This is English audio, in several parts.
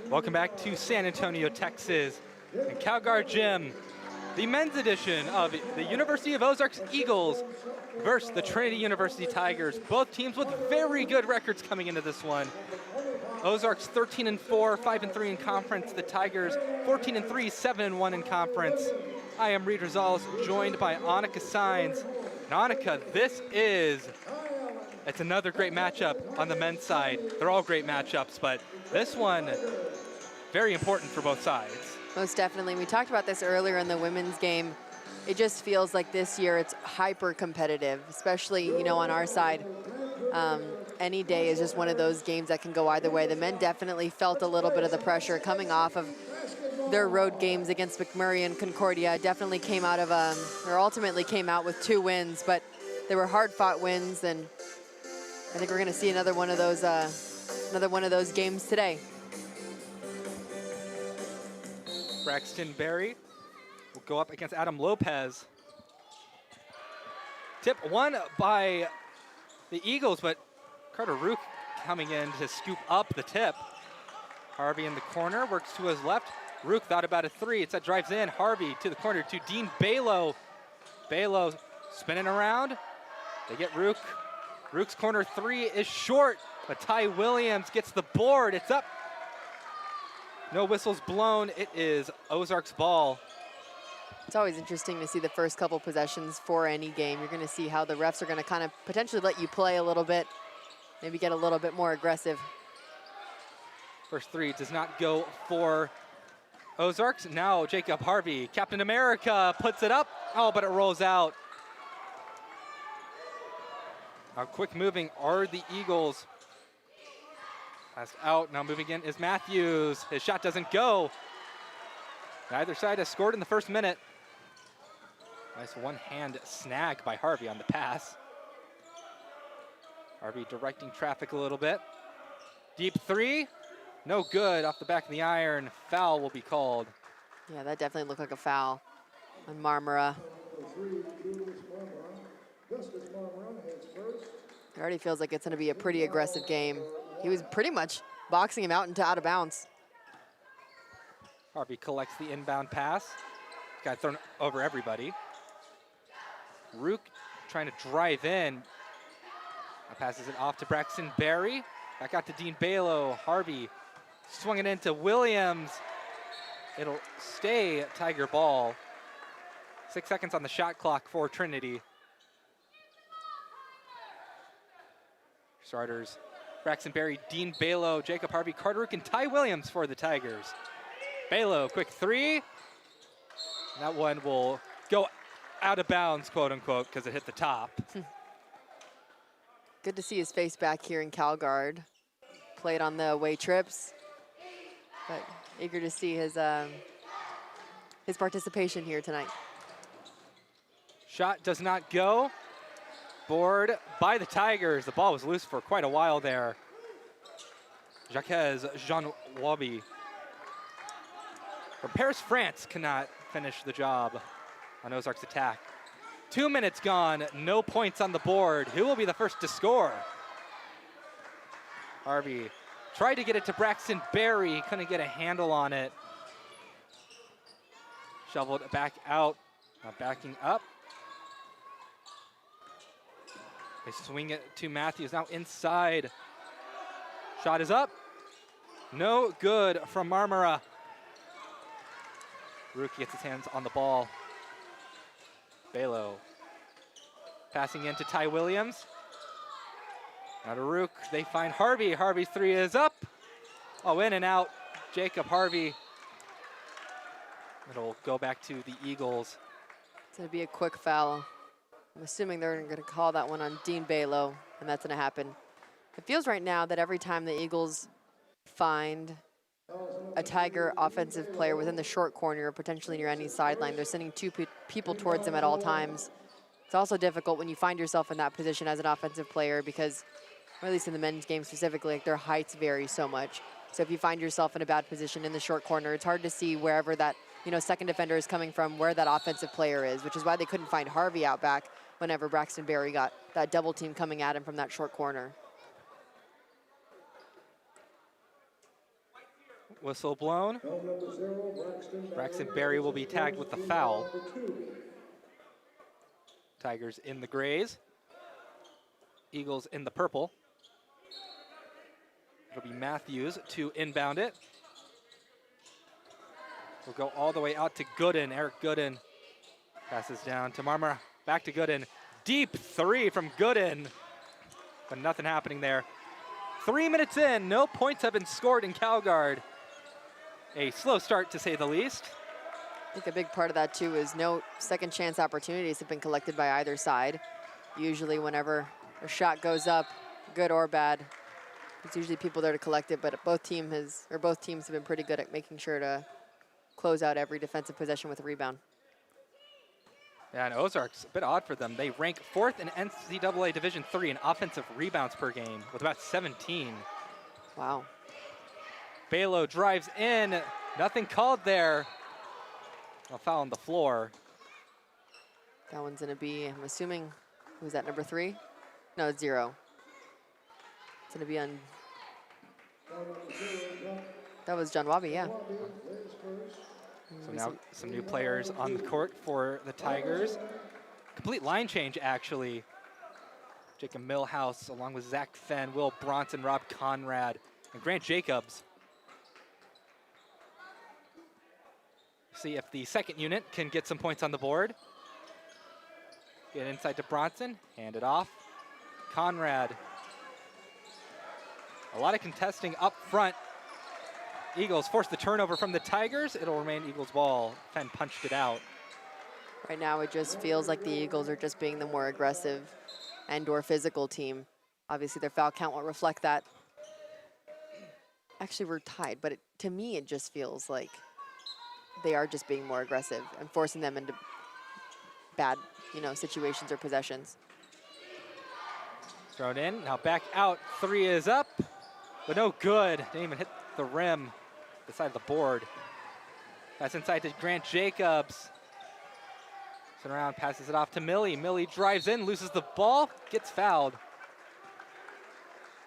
Welcome back to San Antonio, Texas, and CalGuard Gym, the men's edition of the University of Ozarks Eagles versus the Trinity University Tigers. Both teams with very good records coming into this one. Ozarks 13-4, 5-3 in conference. The Tigers 14-3, 7-1 in conference. I am Reed Rosales, joined by Annika Saenz. And Annika, it's another great matchup on the men's side. They're all great matchups, but this one, very important for both sides. Most definitely. We talked about this earlier in the women's game. It just feels like this year it's hyper competitive, especially, on our side. Any day is just one of those games that can go either way. The men definitely felt a little bit of the pressure coming off of their road games against McMurray and Concordia. Definitely came out of, or ultimately came out with 2 wins, but they were hard-fought wins, and I think we're going to see another one of those games today. Braxton Berry will go up against Adam Lopez. Tip won by the Eagles, but Carter Rook coming in to scoop up the tip. Harvey in the corner, works to his left. Rook thought about a 3. It's that drives in. Harvey to the corner to Dean Balow. Balow spinning around. They get Rook. Rook's corner 3 is short, but Ty Williams gets the board. It's up. No whistles blown. It is Ozarks ball. It's always interesting to see the first couple possessions for any game. You're going to see how the refs are going to kind of potentially let you play a little bit, maybe get a little bit more aggressive. First 3 does not go for Ozarks. Now Jacob Harvey, Captain America, puts it up. Oh, but it rolls out. How quick moving are the Eagles? Passed out, now moving in is Matthews. His shot doesn't go. Neither side has scored in the first minute. Nice one-hand snag by Harvey on the pass. Harvey directing traffic a little bit. Deep 3, no good, off the back of the iron. Foul will be called. Yeah, that definitely looked like a foul on Marmara. It already feels like it's going to be a pretty aggressive game. He was pretty much boxing him out into out of bounds. Harvey collects the inbound pass. Got thrown over everybody. Rook trying to drive in. Passes it off to Braxton Berry. Back out to Dean Balow. Harvey swung it into Williams. It'll stay Tiger ball. 6 seconds on the shot clock for Trinity. Starters, Braxton Berry, Dean Balow, Jacob Harvey, Carter Rook, and Ty Williams for the Tigers. Balow, quick 3. That one will go out of bounds, quote unquote, because it hit the top. Good to see his face back here in CalGuard. Played on the away trips, but eager to see his participation here tonight. Shot does not go. Board by the Tigers. The ball was loose for quite a while there. Jacques Jean-Wabi from Paris, France cannot finish the job on Ozarks attack. 2 minutes gone, no points on the board. Who will be the first to score? Harvey tried to get it to Braxton Berry, couldn't get a handle on it. Shoveled back out, backing up. They swing it to Matthews, now inside. Shot is up. No good from Marmara. Rook gets his hands on the ball. Balow passing into Ty Williams. Now to Rook, they find Harvey. Harvey's 3 is up. Oh, in and out. Jacob Harvey. It'll go back to the Eagles. It's going to be a quick foul. I'm assuming they're going to call that one on Dean Balow, and that's going to happen. It feels right now that every time the Eagles find a Tiger offensive player within the short corner or potentially near any sideline, they're sending 2 people towards them at all times. It's also difficult when you find yourself in that position as an offensive player because, or at least in the men's game specifically, like their heights vary so much. So if you find yourself in a bad position in the short corner, it's hard to see wherever that second defender is coming from, where that offensive player is, which is why they couldn't find Harvey out back whenever Braxton Berry got that double team coming at him from that short corner. Whistle blown. Braxton Berry will be tagged with the foul. Tigers in the grays. Eagles in the purple. It'll be Matthews to inbound it. We'll go all the way out to Gooden. Eric Gooden passes down to Marmara. Back to Gooden. Deep three from Gooden. But nothing happening there. 3 minutes in, no points have been scored in Calgard. A slow start, to say the least. I think a big part of that, too, is no second chance opportunities have been collected by either side. Usually whenever a shot goes up, good or bad, it's usually people there to collect it, but both teams have been pretty good at making sure to close out every defensive possession with a rebound. Yeah, and Ozarks, a bit odd for them. They rank 4th in NCAA Division III in offensive rebounds per game with about 17. Wow. Balo drives in. Nothing called there. A foul on the floor. That one's going to be, I'm assuming, who's that, number 3? No, it's 0. It's going to be on, that was John Wabi, yeah. So now some new players on the court for the Tigers. Complete line change, actually. Jacob Millhouse, along with Zach Fenn, Will Bronson, Rob Conrad, and Grant Jacobs. See if the second unit can get some points on the board. Get inside to Bronson, hand it off. Conrad. A lot of contesting up front. Eagles force the turnover from the Tigers. It'll remain Eagles ball. Fenn punched it out. Right now it just feels like the Eagles are just being the more aggressive and/or physical team. Obviously their foul count will reflect that. Actually, we're tied, but to me it just feels like they are just being more aggressive and forcing them into bad, situations or possessions. Thrown in, now back out. 3 is up, but no good. Didn't even hit the rim, the side of the board. That's inside to Grant Jacobs. Turn around, passes it off to Millie. Millie drives in, loses the ball, gets fouled.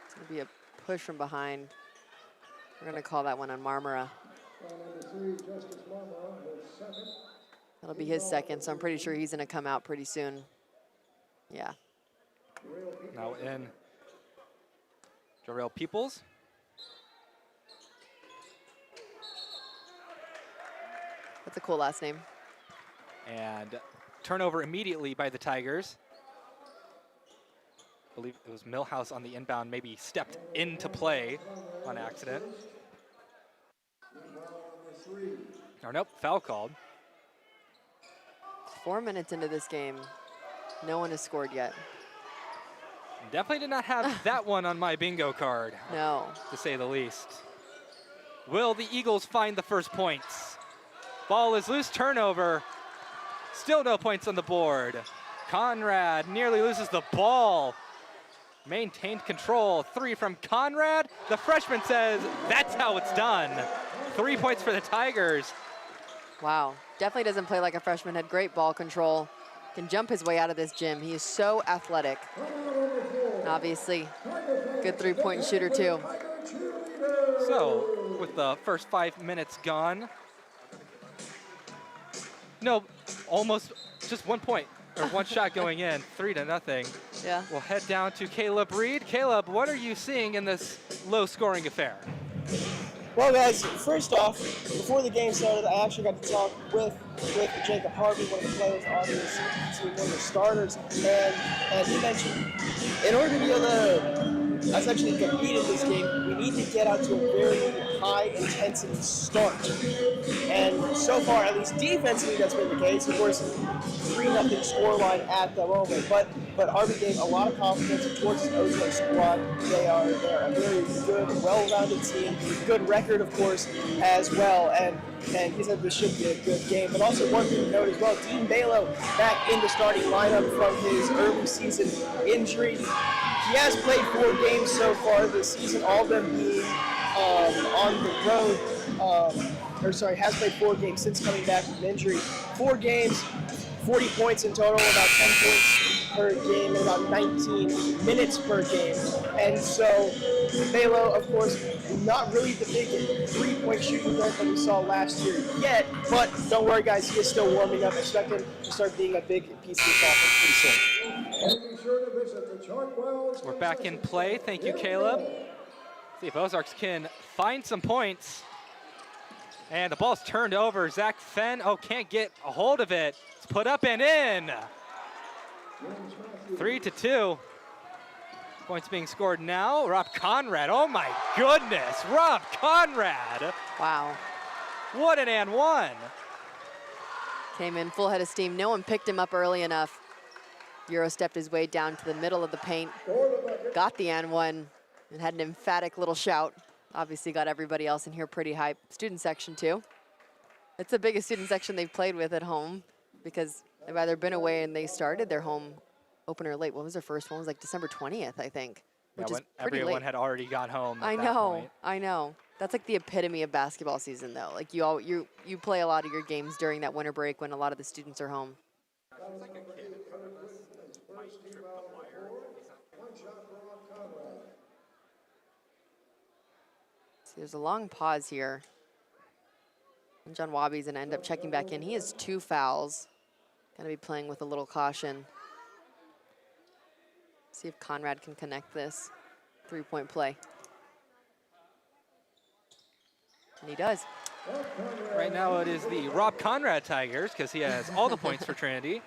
It's going to be a push from behind. We're going to call that one on Marmara. That'll be his second, so I'm pretty sure he's going to come out pretty soon. Yeah. Now in Jarrell Peoples. That's a cool last name. And turnover immediately by the Tigers. I believe it was Millhouse on the inbound, maybe stepped into play on accident. Or nope, foul called. 4 minutes into this game, no one has scored yet. Definitely did not have that one on my bingo card. No. To say the least. Will the Eagles find the first points? Ball is loose, turnover. Still no points on the board. Conrad nearly loses the ball. Maintained control. 3 from Conrad. The freshman says that's how it's done. 3 points for the Tigers. Wow. Definitely doesn't play like a freshman. Had great ball control. Can jump his way out of this gym. He is so athletic. And obviously, good three-point shooter too. So, with the first 5 minutes gone, no, almost just 1 point, or one shot going in, 3-0. Yeah. We'll head down to Caleb Reed. Caleb, what are you seeing in this low-scoring affair? Well, guys, first off, before the game started, I actually got to talk with Jacob Harvey, one of the players on this team, one of the starters, and he mentioned in order to be able to essentially compete in this game, we need to get out to a very high-intensity start. And so far, at least defensively, that's been the case. Of course, 3-0 scoreline at the moment, but Harvey gave a lot of confidence towards his Ozarks squad. They are a very good, well-rounded team. Good record, of course, as well. And he said this should be a good game. But also one thing to note as well, Dean Balo back in the starting lineup from his early season injury. He has played 4 games so far this season, all of them being on the road. Has played 4 games since coming back from injury. 4 games, 40 points in total, about 10 points per game, and about 19 minutes per game. And so Balo, of course, not really the big three-point shooting threat that we saw last year yet, but don't worry, guys, he is still warming up. Expect him to start being a big piece of this offense pretty soon. We're back in play. Thank you, Caleb. See if Ozarks can find some points. And the ball's turned over. Zach Fenn, can't get a hold of it. It's put up and in. 3-2. Points being scored now. Rob Conrad, oh my goodness. Rob Conrad. Wow. What an and one. Came in full head of steam. No one picked him up early enough. Euro stepped his way down to the middle of the paint. Got the and one and had an emphatic little shout. Obviously got everybody else in here pretty hype. Student section too. It's the biggest student section they've played with at home because they've either been away and they started their home opener late. What was their first one? It was like December 20th, I think. Which is pretty everyone late. had already got home. I know. That's like the epitome of basketball season, though. Like you play a lot of your games during that winter break when a lot of the students are home. See, there's a long pause here. And John Wabi's gonna end up checking back in. He has 2 fouls. Gonna be playing with a little caution. See if Conrad can connect this 3-point play. And he does. Right now it is the Rob Conrad Tigers because he has all the points for Trinity.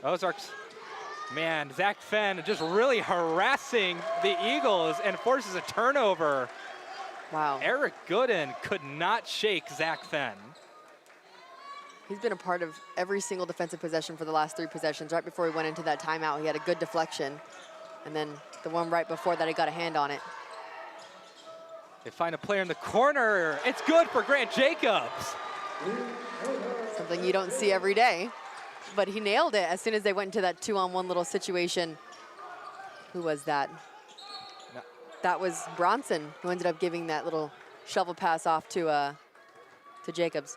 Ozarks, man, Zach Fenn just really harassing the Eagles and forces a turnover. Wow. Eric Gooden could not shake Zach Fenn. He's been a part of every single defensive possession for the last 3 possessions. Right before he went into that timeout, he had a good deflection. And then the one right before that, he got a hand on it. They find a player in the corner. It's good for Grant Jacobs. Something you don't see every day. But he nailed it as soon as they went into that 2-on-1 little situation. Who was that? No. That was Bronson, who ended up giving that little shovel pass off to Jacobs.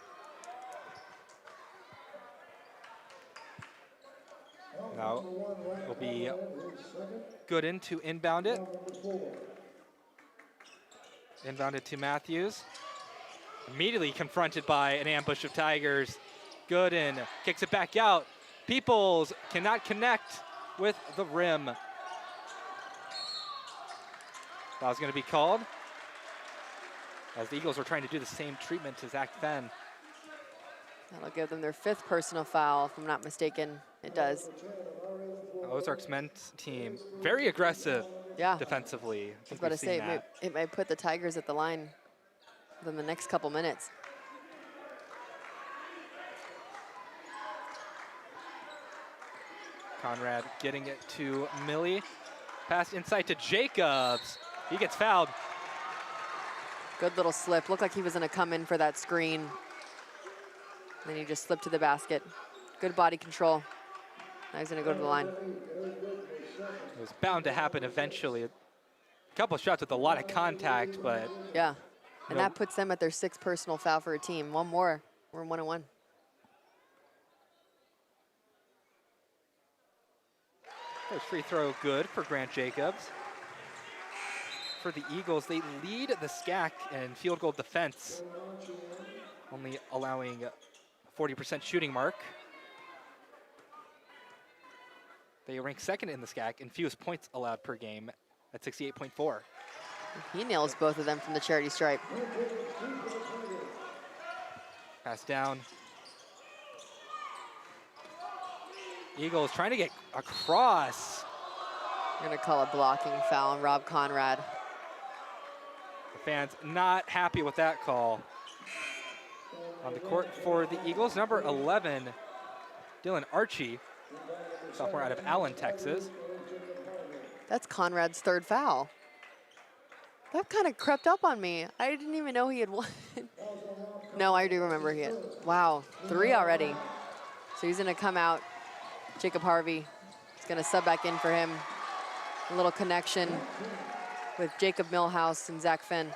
Now will be Gooden to inbound it. Inbounded to Matthews. Immediately confronted by an ambush of Tigers. Gooden kicks it back out. Peoples cannot connect with the rim. Foul's going to be called as the Eagles were trying to do the same treatment to Zach Fenn. That'll give them their 5th personal foul, if I'm not mistaken. It does. Ozarks men's team, very aggressive defensively. I was about to say, it might put the Tigers at the line within the next couple minutes. Conrad getting it to Millie. Pass inside to Jacobs. He gets fouled. Good little slip. Looked like he was going to come in for that screen. Then he just slipped to the basket. Good body control. Now he's going to go to the line. It was bound to happen eventually. A couple of shots with a lot of contact, but... Yeah, and that puts them at their 6th personal foul for a team. One more. We're 1-1. First free throw good for Grant Jacobs. For the Eagles, they lead the SCAC in field goal defense, only allowing 40% shooting mark. They rank 2nd in the SCAC in fewest points allowed per game at 68.4. He nails both of them from the charity stripe. Pass down. Eagles trying to get across. I'm going to call a blocking foul on Rob Conrad. The fans not happy with that call. On the court for the Eagles, number 11, Dylan Archie, sophomore out of Allen, Texas. That's Conrad's 3rd foul. That kind of crept up on me. I didn't even know he had one. No, I do remember he had. Wow, 3 already. So he's going to come out. Jacob Harvey is going to sub back in for him. A little connection with Jacob Millhouse and Zach Fenn.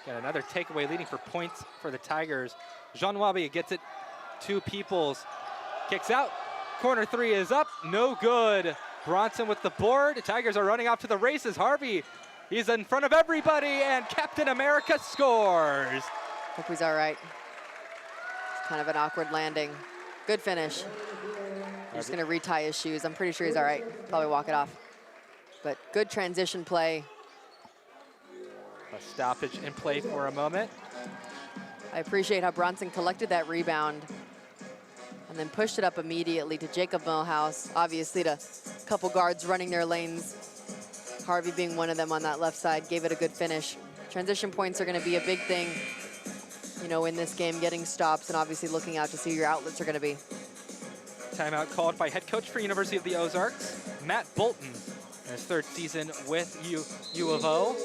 Got another takeaway leading for points for the Tigers. Jean Wabi gets it to Peoples. Kicks out. Corner 3 is up. No good. Bronson with the board. The Tigers are running off to the races. Harvey, he's in front of everybody, and Captain America scores. Hope he's all right. It's kind of an awkward landing. Good finish. I'm just gonna retie his shoes. I'm pretty sure he's all right. Probably walk it off. But good transition play. A stoppage in play for a moment. I appreciate how Bronson collected that rebound and then pushed it up immediately to Jacob Millhouse. Obviously to a couple guards running their lanes. Harvey being one of them on that left side, gave it a good finish. Transition points are gonna be a big thing, you know, in this game, getting stops and obviously looking out to see who your outlets are gonna be. Timeout called by head coach for University of the Ozarks, Matt Bolton, in his third season with U of O.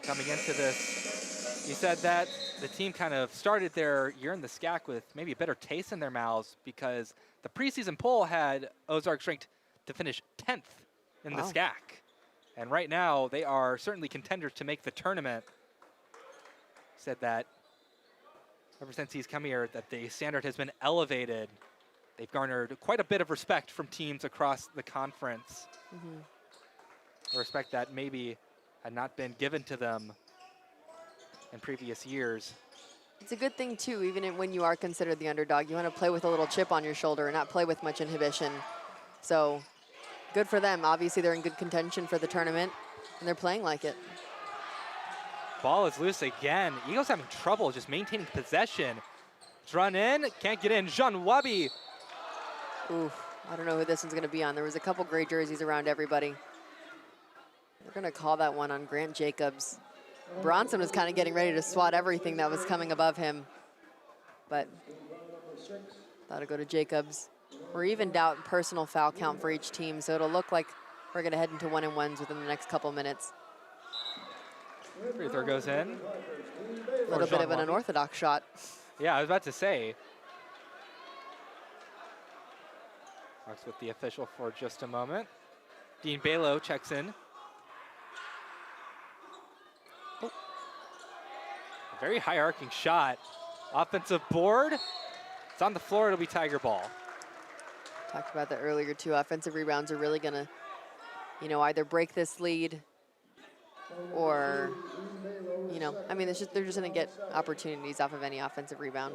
Coming into this, he said that the team kind of started their year in the SCAC with maybe a better taste in their mouths because the preseason poll had Ozarks ranked to finish 10th in the SCAC. And right now, they are certainly contenders to make the tournament. Said that ever since he's come here, that the standard has been elevated. They've garnered quite a bit of respect from teams across the conference. A respect that maybe had not been given to them in previous years. It's a good thing too, even when you are considered the underdog. You want to play with a little chip on your shoulder and not play with much inhibition. So good for them. Obviously they're in good contention for the tournament and they're playing like it. Ball is loose again. Eagles having trouble just maintaining possession. It's run in, can't get in. Jean Wabi. Oof, I don't know who this one's gonna be on. There was a couple gray jerseys around everybody. They're gonna call that one on Grant Jacobs. Bronson was kind of getting ready to swat everything that was coming above him, but thought it'd go to Jacobs. We're evened out personal foul count for each team, so it'll look like we're gonna head into 1-and-1s within the next couple minutes. Free throw goes in. A little bit of an unorthodox shot. Yeah, I was about to say. Talks with the official for just a moment. Dean Balo checks in. Oh. A very high arcing shot. Offensive board. It's on the floor, it'll be Tiger ball. Talked about that earlier too. Offensive rebounds are really gonna, you know, either break this lead or, you know, I mean, they're just gonna get opportunities off of any offensive rebound.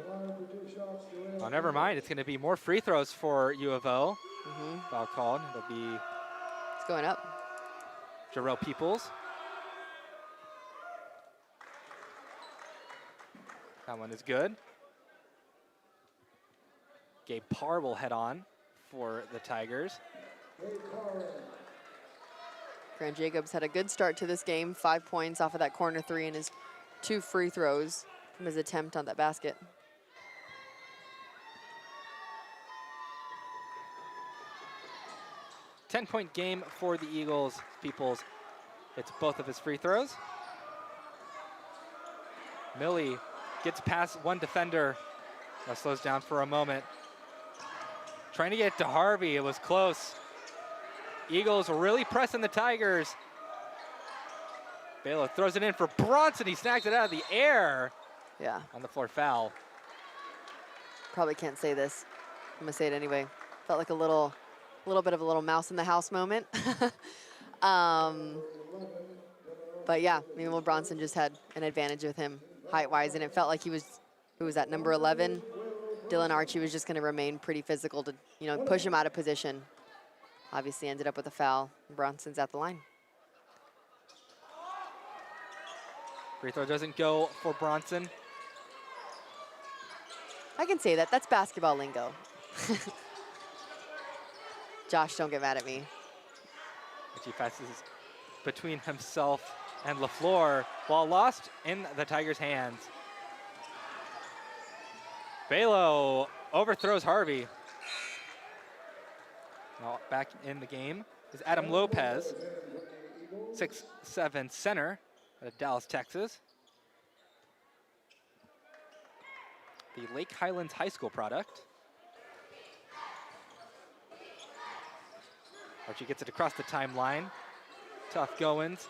Oh, never mind. It's gonna be more free throws for U of O. Foul called. It'll be. It's going up. Jarrell Peoples. That one is good. Gabe Parr will head on for the Tigers. Grant Jacobs had a good start to this game, 5 points off of that corner three and his 2 free throws from his attempt on that basket. Ten-point game for the Eagles. Peoples hits both of his free throws. Millie gets past one defender. That slows down for a moment. Trying to get to Harvey, it was close. Eagles really pressing the Tigers. Balo throws it in for Bronson. He snags it out of the air. Yeah. On the floor foul. Probably can't say this. I'm gonna say it anyway. Felt like a little bit of a little mouse in the house moment. But yeah, Will Bronson just had an advantage with him height-wise, and it felt like who was at number 11? Dylan Archie was just gonna remain pretty physical to, you know, push him out of position. Obviously ended up with a foul. Bronson's at the line. Free throw doesn't go for Bronson. I can say that. That's basketball lingo. Josh, don't get mad at me. He passes between himself and LaFleur. Ball lost in the Tigers' hands. Balo overthrows Harvey. Now back in the game is Adam Lopez, 6'7" center out of Dallas, Texas. The Lake Highlands High School product. Archie gets it across the timeline. Tough goings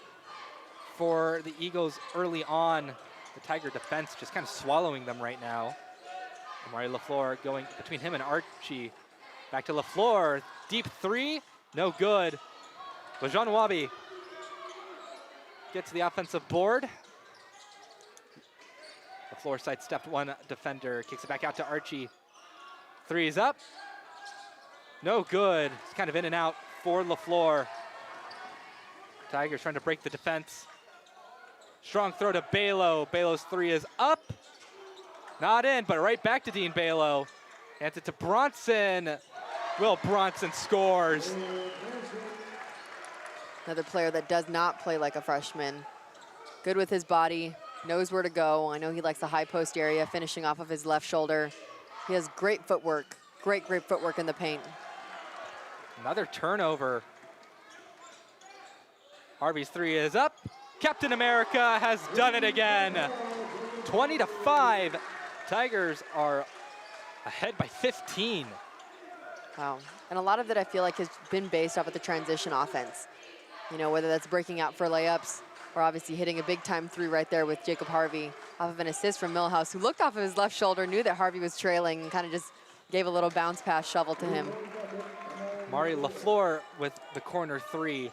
for the Eagles early on. The Tiger defense just kind of swallowing them right now. Amari LaFleur going between him and Archie. Back to LaFleur, deep three, no good. Lejean Wabi gets the offensive board. LaFleur sidestepped one defender, kicks it back out to Archie. Three is up, no good. It's kind of in and out for LaFleur. Tigers trying to break the defense. Strong throw to Balo. Balo's three is up. Not in, but right back to Dean Balo. Hands it to Bronson. Will Bronson scores. Another player that does not play like a freshman. Good with his body, knows where to go. I know he likes the high post area, finishing off of his left shoulder. He has great footwork, great footwork in the paint. Another turnover. Harvey's three is up. Captain America has done it again. 20-5. Tigers are ahead by 15. Wow. And a lot of it I feel like has been based off of the transition offense. You know, whether that's breaking out for layups or obviously hitting a big time three right there with Jacob Harvey off of an assist from Millhouse, who looked off of his left shoulder, knew that Harvey was trailing, and kind of just gave a little bounce pass shovel to him. Mari LaFleur with the corner three.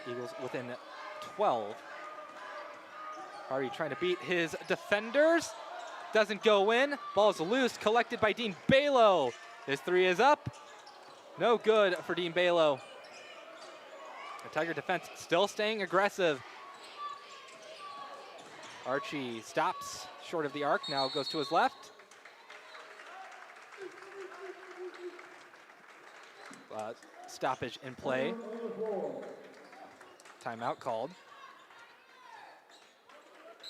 Eagles within 12. Harvey trying to beat his defenders. Doesn't go in. Ball's loose, collected by Dean Balo. His three is up. No good for Dean Balo. The Tiger defense still staying aggressive. Archie stops short of the arc, now goes to his left. Stoppage in play. Timeout called.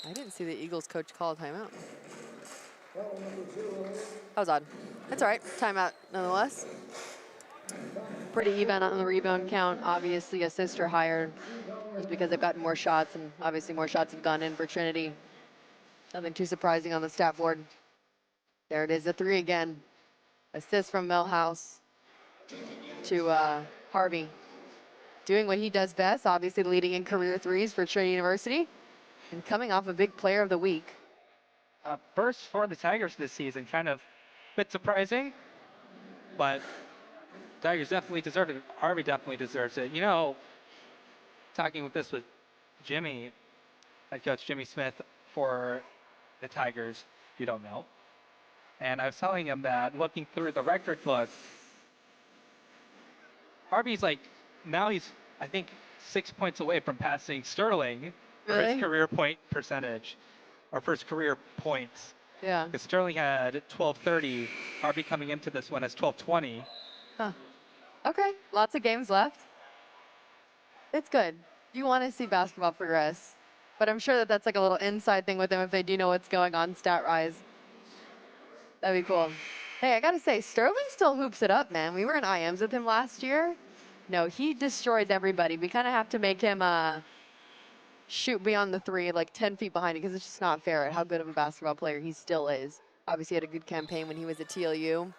I didn't see the Eagles coach call a timeout. That was odd. That's all right. Timeout nonetheless. Pretty even on the rebound count. Obviously, assists are higher just because they've gotten more shots, and obviously more shots have gone in for Trinity. Nothing too surprising on the stat board. There it is, a three again. Assist from Millhouse to Harvey. Doing what he does best, obviously leading in career threes for Trinity University, and coming off a big player of the week. First for the Tigers this season, kind of a bit surprising, but Tigers definitely deserve it. Harvey definitely deserves it. You know, talking with Jimmy, head coach Jimmy Smith for the Tigers, if you don't know, and I was telling him that looking through the record book, Harvey's now he's, I think, 6 points away from passing Sterling for his career point percentage, or first career points. Yeah. Because Sterling had 1230, Harvey coming into this one as 1220. Huh. Okay, lots of games left. It's good. You want to see basketball progress. But I'm sure that that's like a little inside thing with them if they do know what's going on stat-wise. That'd be cool. Hey, I got to say, Sterling still hoops it up, man. We were in IMs with him last year. No, he destroys everybody. We kind of have to make him shoot beyond the three, like 10 feet behind it, because it's just not fair at how good of a basketball player he still is. Obviously, he had a good campaign when he was at TLU,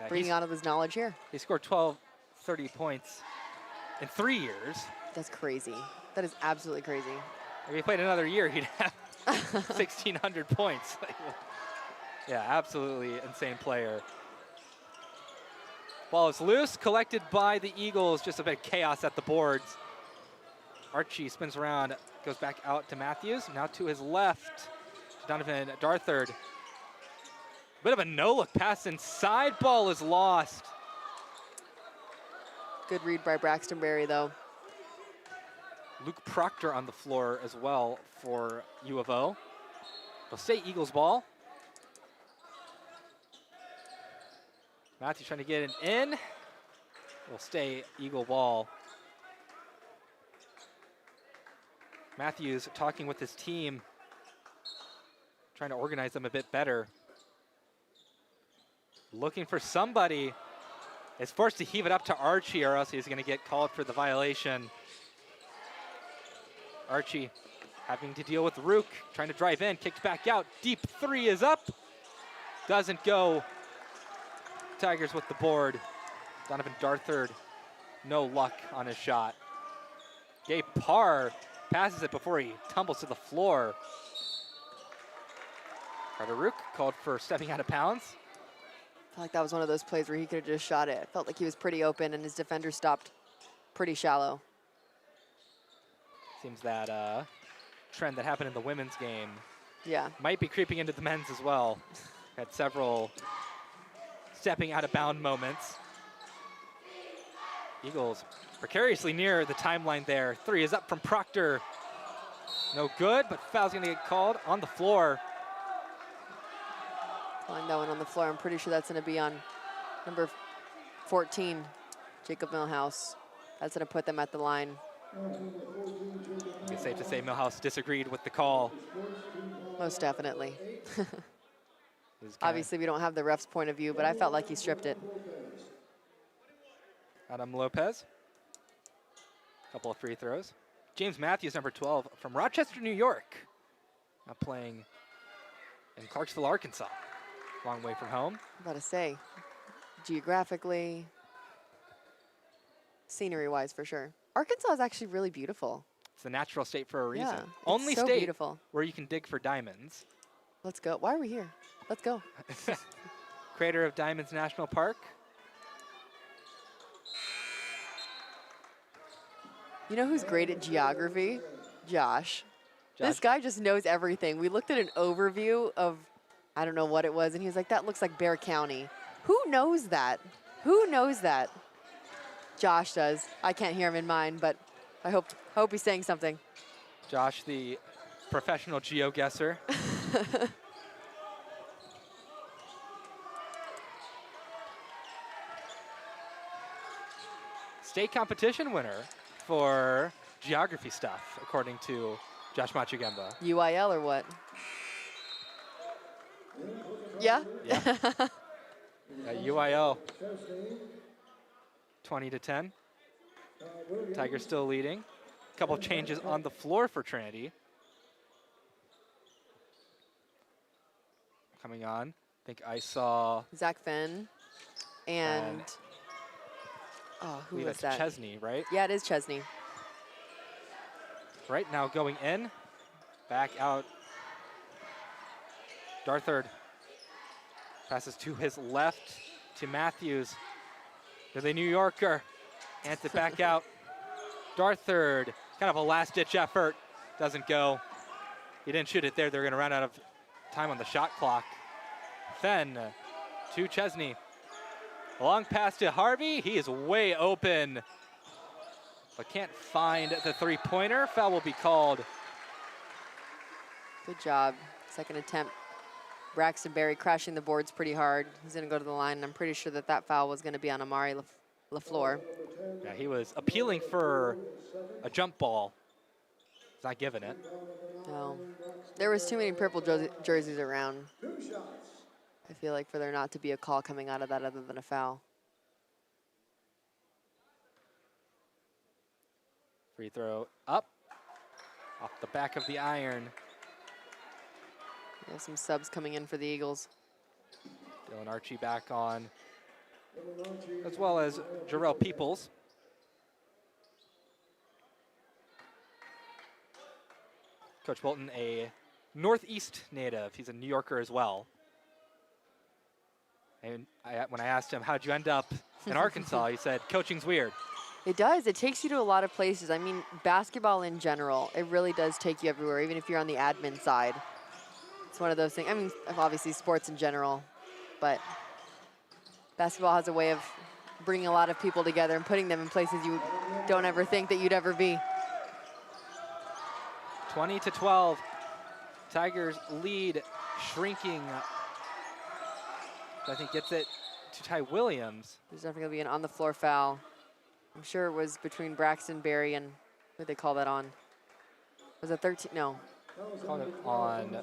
bringing out of his knowledge here. He scored 30 points in 3 years. That's crazy. That is absolutely crazy. If he played another year, he'd have 1,600 points. Yeah, absolutely insane player. Ball is loose, collected by the Eagles. Just a bit of chaos at the boards. Archie spins around, goes back out to Matthews. Now to his left, Donovan Darthard. Bit of a no-look pass inside. Ball is lost. Good read by Braxton Berry, though. Luke Proctor on the floor as well for U of O. It'll stay Eagles ball. Matthews trying to get it in. Will stay Eagle ball. Matthews talking with his team, trying to organize them a bit better. Looking for somebody. Is forced to heave it up to Archie, or else he's going to get called for the violation. Archie having to deal with Rook, trying to drive in, kicked back out. Deep three is up. Doesn't go. Tigers with the board. Donovan Darthard, no luck on his shot. Gabe Parr passes it before he tumbles to the floor. Carter Rook called for stepping out of bounds. felt like that was one of those plays where he could have just shot it. It felt like he was pretty open and his defender stopped pretty shallow. Seems that trend that happened in the women's game Yeah. might be creeping into the men's as well. Had several stepping out of bound moments. Eagles precariously near the timeline there. 3 is up from Proctor. No good, but foul's gonna get called on the floor. Calling that one on the floor. I'm pretty sure that's going to be on number 14, Jacob Millhouse. That's going to put them at the line. It's safe to say Millhouse disagreed with the call. Most definitely. It was kinda- Obviously, we don't have the ref's point of view, but I felt like he stripped it. Adam Lopez. Couple of free throws. James Matthews, number 12, from Rochester, New York. Now playing in Clarksville, Arkansas. Long way from home. I'm about to say, geographically, scenery-wise, for sure. Arkansas is actually really beautiful. It's the natural state for a reason. Yeah, it's Only so state beautiful. where you can dig for diamonds. Let's go. Why are we here? Let's go. Creator of Diamonds National Park. You know who's great at geography? Josh. This guy just knows everything. We looked at an overview of, I don't know what it was, and he was like, that looks like Bear County. Who knows that? Who knows that? Josh does. I can't hear him in mine, but I hope he's saying something. Josh, the professional geoguesser. State competition winner for geography stuff, according to Josh Machugemba. UIL or what? Yeah? Yeah. UIL. 20-10. Tigers still leading. A couple of changes on the floor for Trinity. Coming on. I think I saw Zach Finn and, oh, who was that? Chesney, right? Yeah, it is Chesney. Right now going in. Back out. Darthard passes to his left to Matthews. To the New Yorker. Hands it back out. Darthard, kind of a last-ditch effort. Doesn't go. He didn't shoot it there. They're going to run out of time on the shot clock. Then to Chesney. Long pass to Harvey. He is way open, but can't find the three-pointer. Foul will be called. Good job. Second attempt. Braxton Berry crashing the boards pretty hard. He's going to go to the line, and I'm pretty sure that foul was going to be on Amari LaFleur. Yeah, he was appealing for a jump ball. He's not giving it. No. There was too many purple jerseys around. I feel like for there not to be a call coming out of that other than a foul. Free throw up. Off the back of the iron. We have some subs coming in for the Eagles. Dylan Archie back on, as well as Jarrell Peoples. Coach Bolton, a Northeast native. He's a New Yorker as well. And when I asked him, how'd you end up in Arkansas, he said, coaching's weird. It does. It takes you to a lot of places. I mean, basketball in general, it really does take you everywhere, even if you're on the admin side. It's one of those things. I mean, obviously sports in general, but basketball has a way of bringing a lot of people together and putting them in places you don't ever think that you'd ever be. 20-12. Tigers lead shrinking. I think gets it to Ty Williams. There's definitely going to be an on-the-floor foul. I'm sure it was between Braxton Berry and who did they call that on? Was it 13? No. Called it on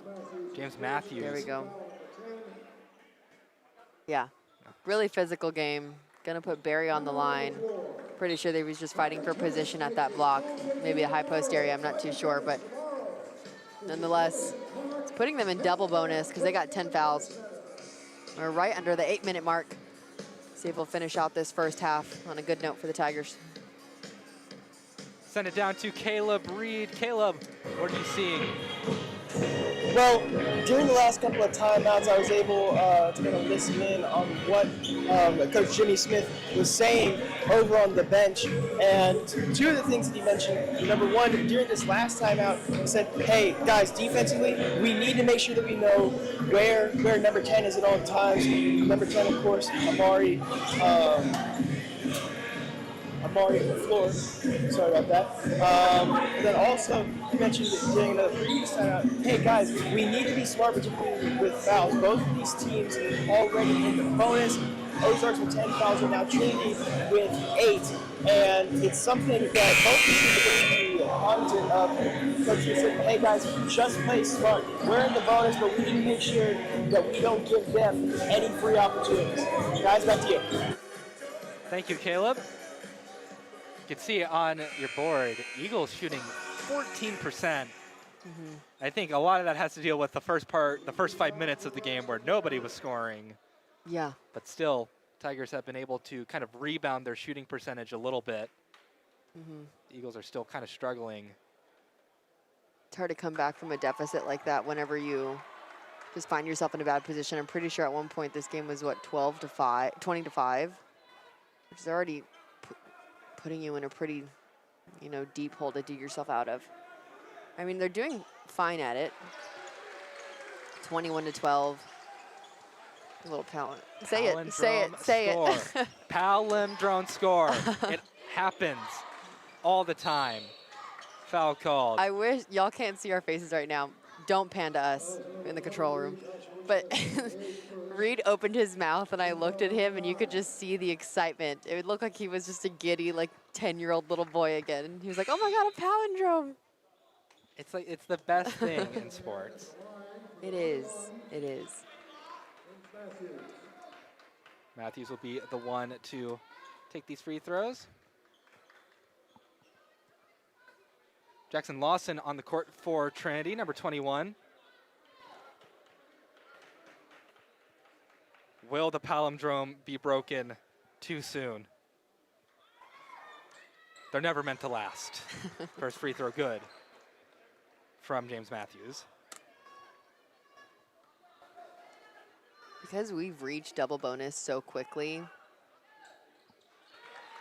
James Matthews. There we go. Yeah. Really physical game. Going to put Berry on the line. Pretty sure they was just fighting for position at that block. Maybe a high post area. I'm not too sure, but nonetheless, it's putting them in double bonus because they got 10 fouls. We're right under the 8-minute mark. See if we'll finish out this first half on a good note for the Tigers. Send it down to Caleb Reed. Caleb, what are you seeing? Well, during the last couple of timeouts, I was able to kind of listen in on what Coach Jimmy Smith was saying over on the bench. And two of the things that he mentioned, number one, during this last timeout, he said, hey, guys, defensively, we need to make sure that we know where number 10 is at all times. Number 10, of course, Amari on the floor. Sorry about that. And then also, you mentioned during another previous timeout, hey guys, we need to be smart, particularly with fouls. Both of these teams already in the bonus. Ozarks with 10 fouls and now Trinity with 8. And it's something that both teams are going to be cognizant of. Coach said, hey guys, just play smart. We're in the bonus, but we need to make sure that we don't give them any free opportunities. Guys, back to you. Thank you, Caleb. You can see on your board, Eagles shooting 14%. I think a lot of that has to deal with the first 5 minutes of the game where nobody was scoring. Yeah. But still, Tigers have been able to kind of rebound their shooting percentage a little bit. The Eagles are still kind of struggling. It's hard to come back from a deficit like that whenever you just find yourself in a bad position. I'm pretty sure at one point this game was, what, 20-5, which is already putting you in a pretty, deep hole to dig yourself out of. I mean, they're doing fine at it. 21-12. A little palindrome. Say it. Palindrome score. It happens all the time. Foul called. I wish y'all can't see our faces right now. Don't pan to us in the control room. But Reed opened his mouth and I looked at him and you could just see the excitement. It would look like he was just a giddy, 10-year-old little boy again. And he was like, oh my God, a palindrome. It's the best thing in sports. It is. It is. Matthews will be the one to take these free throws. Jackson Lawson on the court for Trinity, number 21. Will the palindrome be broken too soon? They're never meant to last. First free throw good from James Matthews. Because we've reached double bonus so quickly,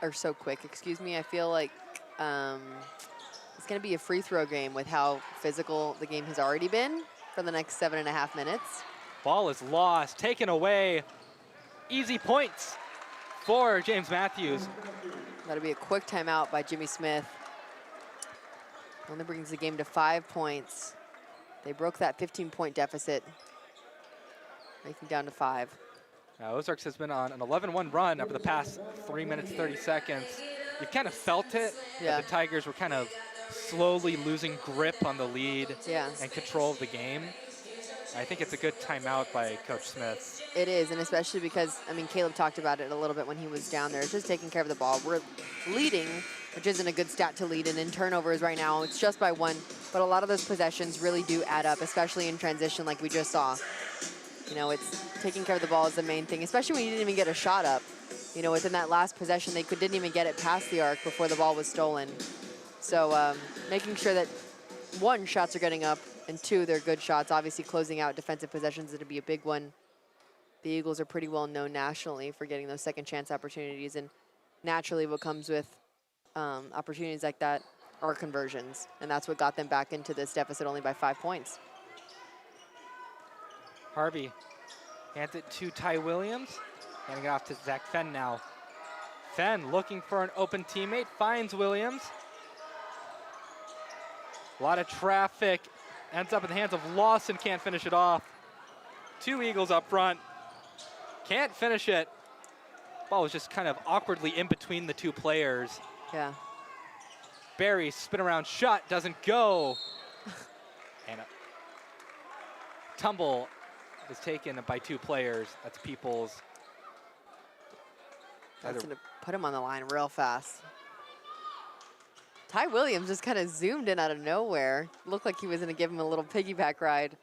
or so quick, excuse me, I feel like it's going to be a free throw game with how physical the game has already been for the next 7.5 minutes. Ball is lost, taken away. Easy points for James Matthews. That'll be a quick timeout by Jimmy Smith. Only brings the game to 5 points. They broke that 15-point deficit, making down to 5. Ozarks has been on an 11-1 run over the past 3 minutes, 30 seconds. You kind of felt it. Yeah. The Tigers were kind of slowly losing grip on the lead Yeah. and control of the game. I think it's a good timeout by Coach Smith. It is, and especially because, Caleb talked about it a little bit when he was down there. It's just taking care of the ball. We're leading, which isn't a good stat to lead in turnovers right now. It's just by 1, but a lot of those possessions really do add up, especially in transition like we just saw. It's taking care of the ball is the main thing, especially when you didn't even get a shot up. Within that last possession, they didn't even get it past the arc before the ball was stolen. So making sure that, 1, shots are getting up, and 2, they're good shots. Obviously, closing out defensive possessions, it'll be a big one. The Eagles are pretty well known nationally for getting those second chance opportunities, and naturally what comes with opportunities like that are conversions, and that's what got them back into this deficit only by 5 points. Harvey hands it to Ty Williams, handing it off to Zach Fenn now. Fenn looking for an open teammate, finds Williams. A lot of traffic, ends up in the hands of Lawson, can't finish it off. 2 Eagles up front, can't finish it. Ball was just kind of awkwardly in between the 2 players. Yeah. Barry spin around shot, doesn't go. And a tumble is taken by 2 players. That's Peoples. That's gonna put him on the line real fast. Ty Williams just kind of zoomed in out of nowhere. Looked like he was gonna give him a little piggyback ride.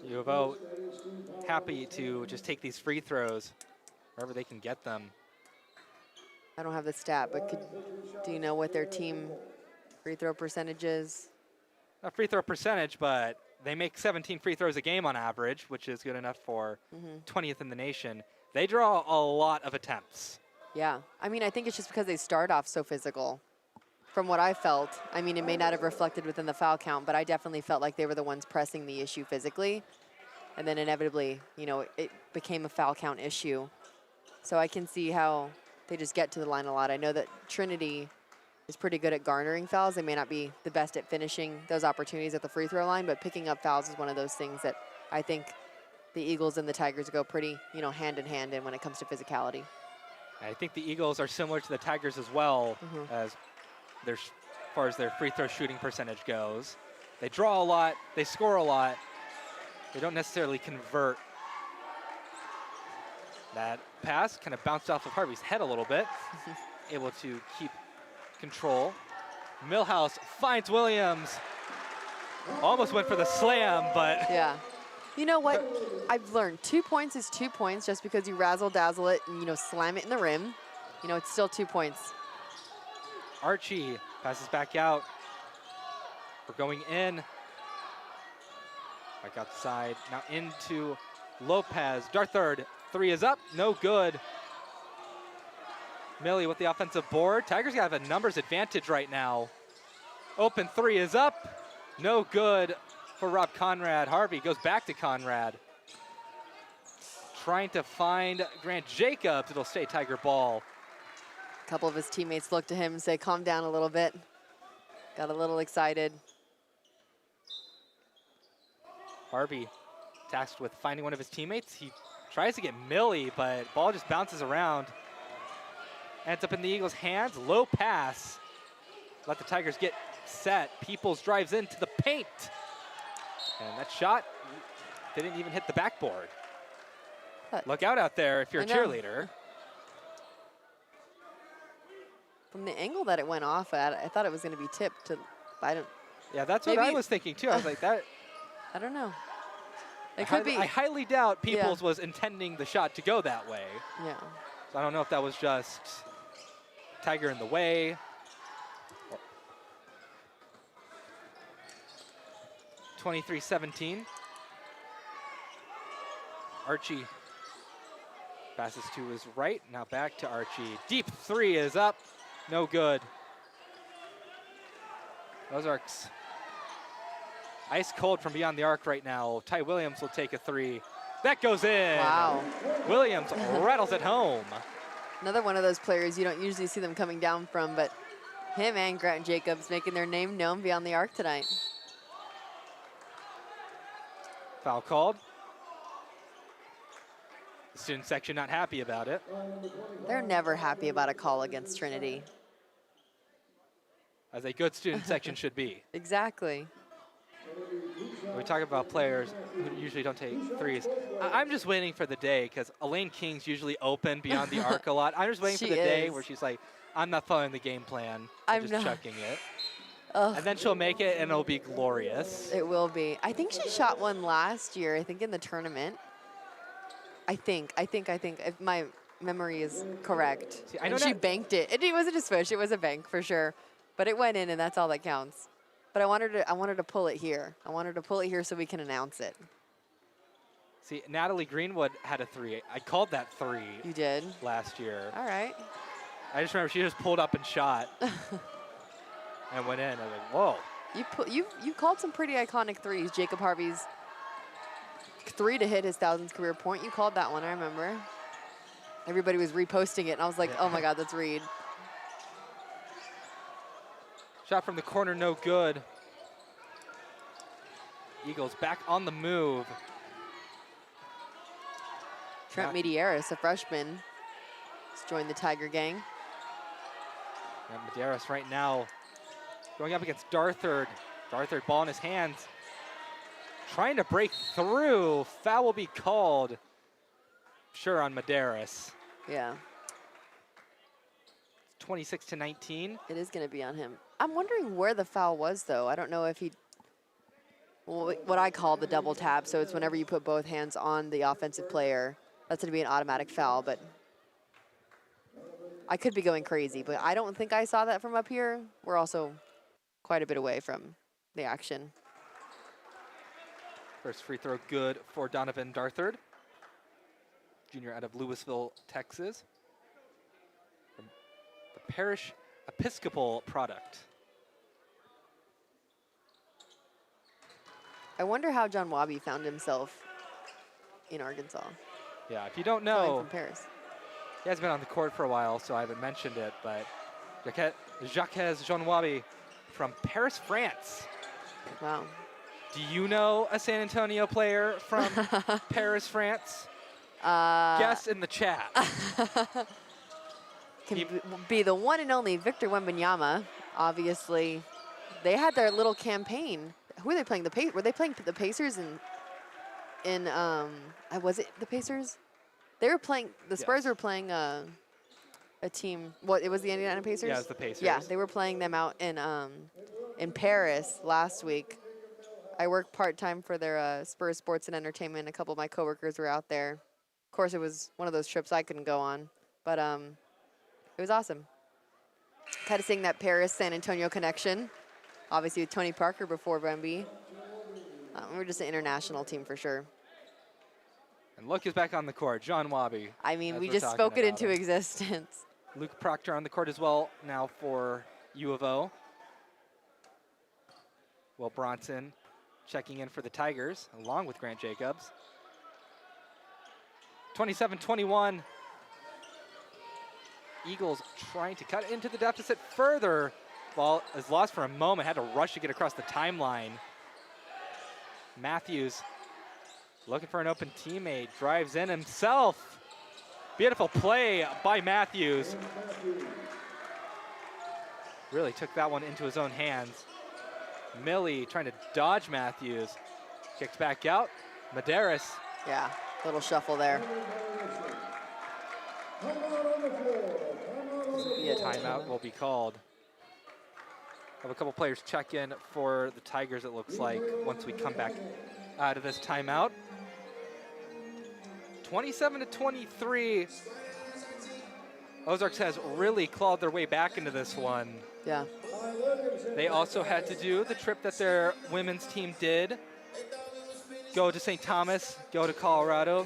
U of O happy to just take these free throws wherever they can get them. I don't have the stat, but do you know what their team Free throw percentages. Not free throw percentage, but they make 17 free throws a game on average, which is good enough for 20th in the nation. They draw a lot of attempts. Yeah. I mean, I think it's just because they start off so physical. From what I felt, I mean, it may not have reflected within the foul count, but I definitely felt like they were the ones pressing the issue physically. And then inevitably, you know, it became a foul count issue. So I can see how they just get to the line a lot. I know that Trinity is pretty good at garnering fouls. They may not be the best at finishing those opportunities at the free throw line, but picking up fouls is one of those things that I think the Eagles and the Tigers go pretty, you know, hand in hand in when it comes to physicality. I think the Eagles are similar to the Tigers as well, as far as their free throw shooting percentage goes. They draw a lot, they score a lot. They don't necessarily convert. That pass kind of bounced off of Harvey's head a little bit, able to keep control. Millhouse finds Williams. Almost went for the slam, but yeah. You know what? I've learned 2 points is 2 points. Just because you razzle-dazzle it and, you know, slam it in the rim, you know, it's still 2 points. Archie passes back out. We're going in. Back outside. Now into Lopez. Darthard. 3 is up. No good. Millie with the offensive board. Tigers have a numbers advantage right now. Open 3 is up. No good for Rob Conrad. Harvey goes back to Conrad. Trying to find Grant Jacobs. It'll stay Tiger ball. A couple of his teammates look to him and say, calm down a little bit. Got a little excited. Harvey tasked with finding one of his teammates. He tries to get Millie, but ball just bounces around. Ends up in the Eagles' hands. Low pass. Let the Tigers get set. Peoples drives into the paint. And that shot didn't even hit the backboard. Look out there if you're a cheerleader. From the angle that it went off at, I thought it was going to be tipped. Yeah, that's what I was thinking too. I was like, that. I don't know. It could be. I highly doubt Peoples was intending the shot to go that way. Yeah. So I don't know if that was just Tiger in the way. 23-17. Archie passes to his right. Now back to Archie. Deep 3 is up. No good. Ozarks ice cold from beyond the arc right now. Ty Williams will take a 3. That goes in. Wow. Williams rattles it home. Another one of those players you don't usually see them coming down from, but him and Grant Jacobs making their name known beyond the arc tonight. Foul called. The student section not happy about it. They're never happy about a call against Trinity. As a good student section should be. Exactly. We talk about players who usually don't take threes. I'm just waiting for the day, because Elaine King's usually open beyond the arc a lot. I'm just waiting for the day where she's like, I'm not following the game plan. I'm just chucking it. And then she'll make it, and it'll be glorious. It will be. I think she shot one last year, I think in the tournament. I think, if my memory is correct. See, I know and she banked it. It wasn't a swish, it was a bank for sure. But it went in, and that's all that counts. But I wanted to pull it here. I wanted to pull it here so we can announce it. See, Natalie Greenwood had a 3. I called that 3. You did? Last year. All right. I just remember she just pulled up and shot. And went in. I was like, whoa. You called some pretty iconic threes. Jacob Harvey's 3 to hit his 1,000th career point. You called that one, I remember. Everybody was reposting it, and I was like, oh my God, that's Reed. Shot from the corner, no good. Eagles back on the move. Trent Medeiros, a freshman, has joined the Tiger gang. And Medeiros right now going up against Darthard. Darthard, ball in his hands. Trying to break through. Foul will be called. Sure, on Medeiros. Yeah. 26-19. It is going to be on him. I'm wondering where the foul was, though. I don't know if he, well, what I call the double tap. So it's whenever you put both hands on the offensive player, that's going to be an automatic foul. But I could be going crazy, but I don't think I saw that from up here. We're also quite a bit away from the action. First free throw good for Donovan Darthard, junior out of Louisville, Texas. From the Parish Episcopal product. I wonder how John Wabi found himself in Arkansas. Yeah, if you don't Coming know, from Paris. he has been on the court for a while, so I haven't mentioned it, but Jacques Jean Wabi from Paris, France. Wow. Do you know a San Antonio player from Paris, France? Guess in the chat. Be the one and only Victor Wembanyama. Obviously, they had their little campaign. Who were they playing? Were they playing the Pacers in was it the Pacers? They were playing. The Spurs were playing a team. What? It was the Indiana Pacers. Yeah, it was the Pacers. Yeah, they were playing them out in Paris last week. I work part-time for their Spurs Sports and Entertainment. A couple of my coworkers were out there. Of course, it was one of those trips I couldn't go on, but it was awesome. Kind of seeing that Paris-San Antonio connection. Obviously, with Tony Parker before Wemby. We're just an international team for sure. And look is back on the court, John Wabi. I mean, we just spoke it into existence. Luke Proctor on the court as well now for U of O. Will Bronson checking in for the Tigers, along with Grant Jacobs. 27-21. Eagles trying to cut into the deficit further. Ball is lost for a moment, had to rush to get across the timeline. Matthews looking for an open teammate, drives in himself. Beautiful play by Matthews. Really took that one into his own hands. Millie trying to dodge Matthews. Kicks back out. Medeiros. Yeah, little shuffle there. Timeout will be called. Have a couple players check in for the Tigers, it looks like, once we come back out of this timeout. 27-23. Ozarks has really clawed their way back into this one. Yeah. They also had to do the trip that their women's team did. Go to St. Thomas, go to Colorado.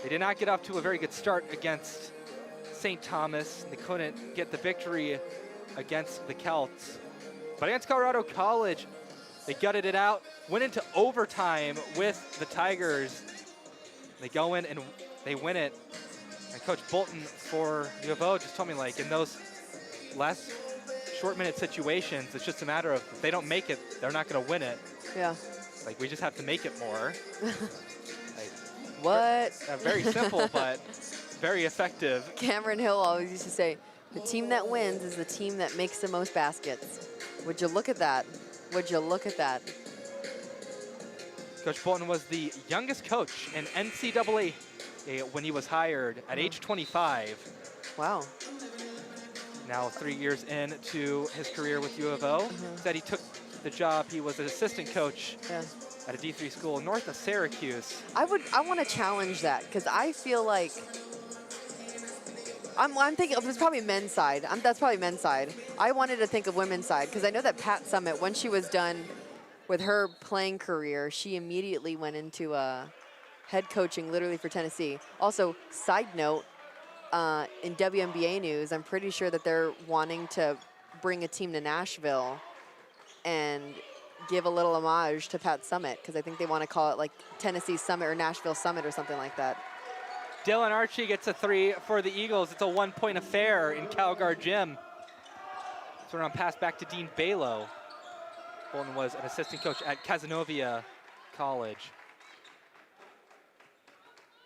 They did not get off to a very good start against St. Thomas. They couldn't get the victory against the Celts. But against Colorado College, they gutted it out, went into overtime with the Tigers. They go in and they win it. And Coach Bolton for U of O just told me, like, in those last short-minute situations, it's just a matter of if they don't make it, they're not going to win it. Yeah. Like, we just have to make it more. Like, what? Very simple, but very effective. Cameron Hill always used to say, the team that wins is the team that makes the most baskets. Would you look at that? Would you look at that? Coach Bolton was the youngest coach in NCAA when he was hired at age 25. Wow. Now 3 years into his career with U of O. Said he took the job. He was an assistant coach at a D3 school north of Syracuse. I want to challenge that because I feel like I'm thinking of, it's probably men's side. That's probably men's side. I wanted to think of women's side because I know that Pat Summitt, when she was done with her playing career, she immediately went into head coaching literally for Tennessee. Also, side note, in WNBA news, I'm pretty sure that they're wanting to bring a team to Nashville and give a little homage to Pat Summitt because I think they want to call it like Tennessee Summit or Nashville Summit or something like that. Dylan Archie gets a three for the Eagles. It's a one-point affair in Calgar Gym. So we're on pass back to Dean Balo. Bolton was an assistant coach at Cazenovia College.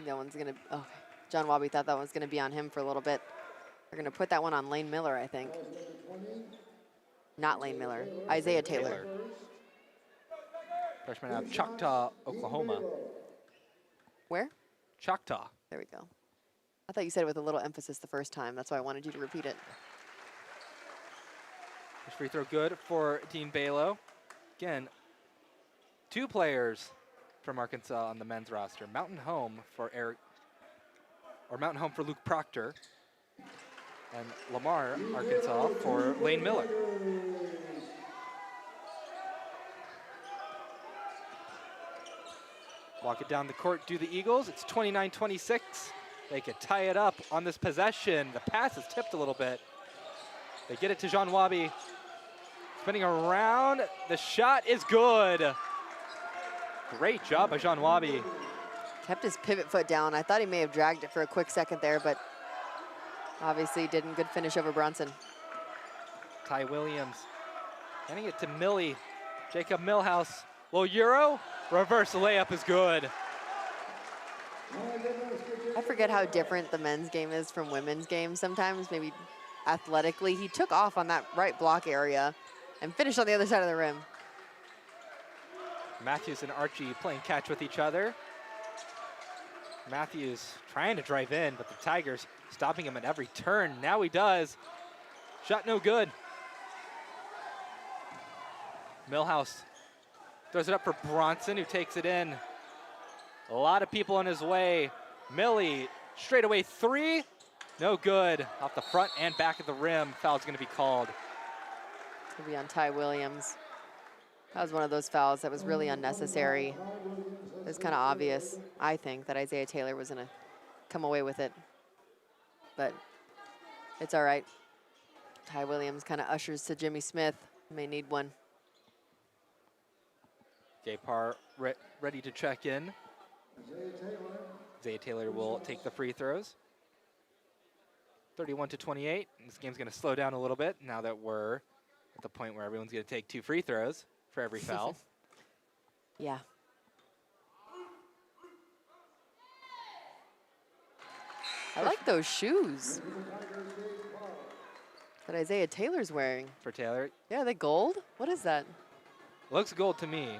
That one's going to, oh, John Wabi thought that one's going to be on him for a little bit. They're going to put that one on Lane Miller, I think. Not Lane Miller, Isaiah Taylor. Freshman out of Choctaw, Oklahoma. Where? Choctaw. There we go. I thought you said it with a little emphasis the first time. That's why I wanted you to repeat it. First free throw good for Dean Balo. Again, two players from Arkansas on the men's roster. Mountain Home for Luke Proctor. And Lamar, Arkansas for Lane Miller. Walk it down the court, do the Eagles. It's 29-26. They could tie it up on this possession. The pass is tipped a little bit. They get it to Jean Wabi. Spinning around. The shot is good. Great job by Jean Wabi. Kept his pivot foot down. I thought he may have dragged it for a quick second there, but obviously didn't. Good finish over Bronson. Ty Williams handing it to Millie. Jacob Millhouse. Little Euro. Reverse layup is good. I forget how different the men's game is from women's game sometimes, maybe athletically. He took off on that right block area and finished on the other side of the rim. Matthews and Archie playing catch with each other. Matthews trying to drive in, but the Tigers stopping him at every turn. Now he does. Shot no good. Millhouse throws it up for Bronson, who takes it in. A lot of people in his way. Millie, straight away three. No good. Off the front and back of the rim. Foul's going to be called. It'll be on Ty Williams. That was one of those fouls that was really unnecessary. It was kind of obvious, I think, that Isaiah Taylor was going to come away with it. But it's all right. Ty Williams kind of ushers to Jimmy Smith. May need one. Gapar ready to check in. Isaiah Taylor will take the free throws. 31-28. This game's going to slow down a little bit now that we're at the point where everyone's going to take 2 free throws for every foul. Yeah. I like those shoes that Isaiah Taylor's wearing. For Taylor. Yeah, are they gold? What is that? Looks gold to me.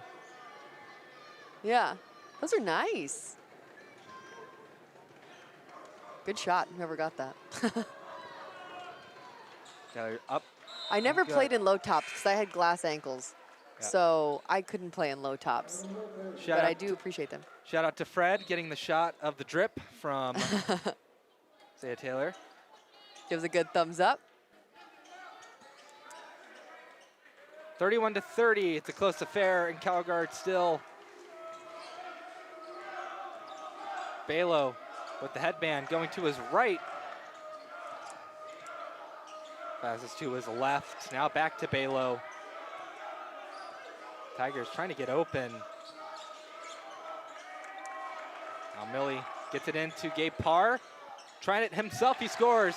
Yeah, those are nice. Good shot, whoever got that. Taylor up. I never Good. played in low tops because I had glass ankles. Yeah. So I couldn't play in low tops, but I do appreciate them. Shout out to Fred getting the shot of the drip from Isaiah Taylor. Gives a good thumbs up. 31-30. It's a close affair, and Calgard still. Balo with the headband going to his right. Passes to his left. Now back to Balo. Tigers trying to get open. Now Millie gets it into Gabe Parr. Trying it himself, he scores.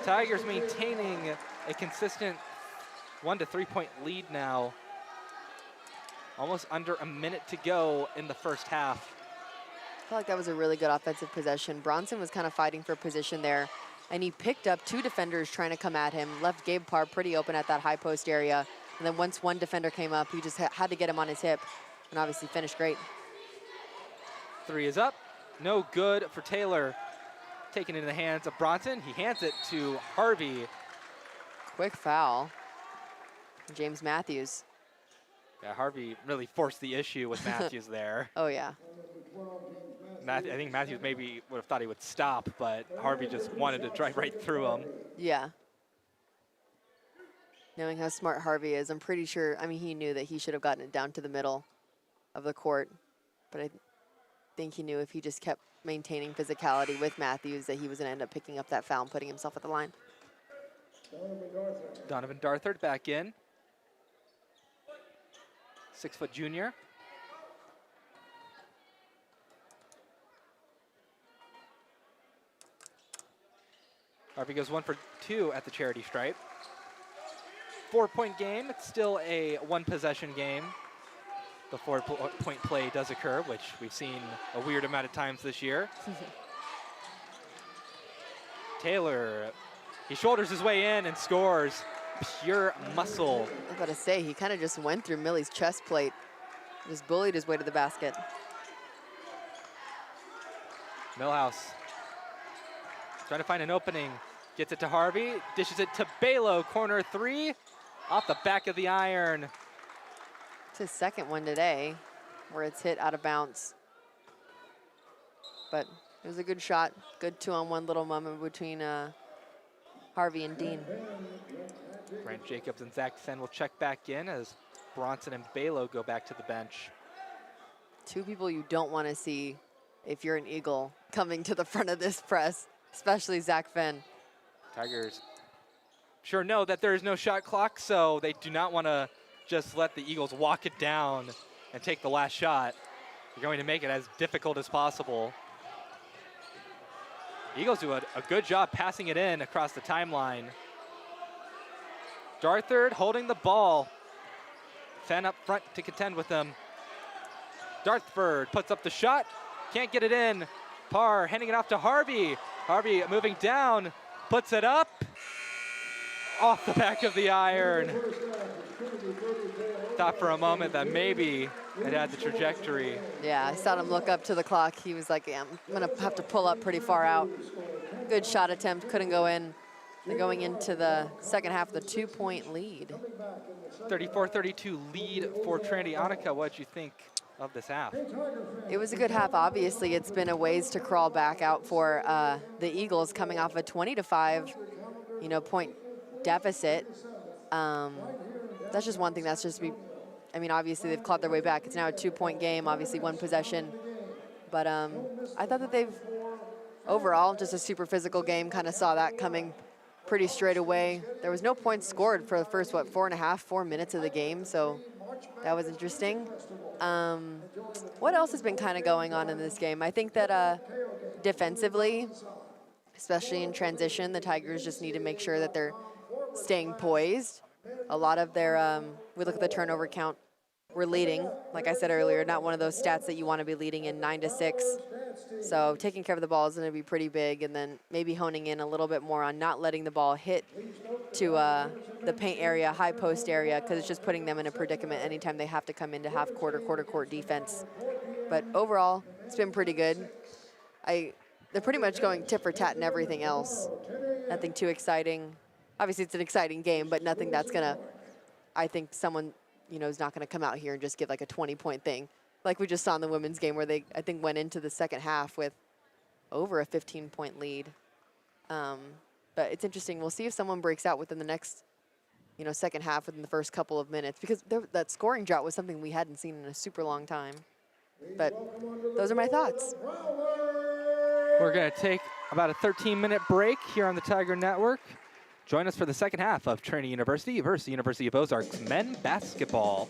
Tigers maintaining a consistent 1 to 3 point lead now. Almost under a minute to go in the first half. I feel like that was a really good offensive possession. Bronson was kind of fighting for position there, and he picked up 2 defenders trying to come at him, left Gabe Parr pretty open at that high post area. And then once one defender came up, he just had to get him on his hip, and obviously finished great. 3 is up. No good for Taylor. Taken into the hands of Bronson. He hands it to Harvey. Quick foul. James Matthews. Yeah, Harvey really forced the issue with Matthews there. Oh, yeah. I think Matthews maybe would have thought he would stop, but Harvey just wanted to drive right through him. Yeah. Knowing how smart Harvey is, I'm pretty sure, I mean, he knew that he should have gotten it down to the middle of the court. But I think he knew if he just kept maintaining physicality with Matthews that he was going to end up picking up that foul and putting himself at the line. Donovan Darthard back in. 6-foot junior. Harvey goes 1 for 2 at the charity stripe. 4-point game. It's still a 1-possession game. The 4-point play does occur, which we've seen a weird amount of times this year. Taylor, he shoulders his way in and scores. Pure muscle. I was about to say, he kind of just went through Millie's chest plate. Just bullied his way to the basket. Millhouse trying to find an opening. Gets it to Harvey. Dishes it to Balo. Corner 3. Off the back of the iron. It's his second one today where it's hit out of bounds. But it was a good shot. Good 2-on-1 little moment between Harvey and Dean. Grant Jacobs and Zach Fenn will check back in as Bronson and Balo go back to the bench. Two people you don't want to see if you're an Eagle coming to the front of this press, especially Zach Fenn. Tigers sure know that there is no shot clock, so they do not want to just let the Eagles walk it down and take the last shot. They're going to make it as difficult as possible. Eagles do a good job passing it in across the timeline. Darthard holding the ball. Fenn up front to contend with them. Darthford puts up the shot, can't get it in. Parr handing it off to Harvey. Harvey moving down, puts it up. Off the back of the iron. Thought for a moment that maybe it had the trajectory. Yeah, I saw him look up to the clock. He was like, yeah, I'm gonna have to pull up pretty far out. Good shot attempt, couldn't go in. They're going into the second half with a 2-point lead. 34-32 lead for Trinity. Annika, what'd you think of this half? It was a good half. Obviously, it's been a ways to crawl back out for the Eagles coming off a 20-5, point deficit. That's just one thing. That's just I mean, obviously they've clawed their way back. It's now a 2-point game. Obviously, one possession. But I thought that they've overall just a super physical game. Kind of saw that coming pretty straight away. There was no points scored for the first 4 minutes of the game. So that was interesting. What else has been kind of going on in this game? I think that defensively, especially in transition, the Tigers just need to make sure that they're staying poised. A lot of their, we look at the turnover count, we're leading. Like I said earlier, not one of those stats that you want to be leading in 9-6. So taking care of the ball is going to be pretty big, and then maybe honing in a little bit more on not letting the ball hit to the paint area, high post area, because it's just putting them in a predicament anytime they have to come into half court or quarter court defense. But overall, it's been pretty good. They're pretty much going tit for tat in everything else. Nothing too exciting. Obviously, it's an exciting game, but nothing that's going to, I think someone, is not going to come out here and just give like a 20-point thing. Like we just saw in the women's game where they, I think, went into the second half with over a 15-point lead. But it's interesting. We'll see if someone breaks out within the next, second half within the first couple of minutes, because that scoring drought was something we hadn't seen in a super long time. But those are my thoughts. We're going to take about a 13-minute break here on the Tiger Network. Join us for the second half of Trinity University versus University of Ozarks men basketball.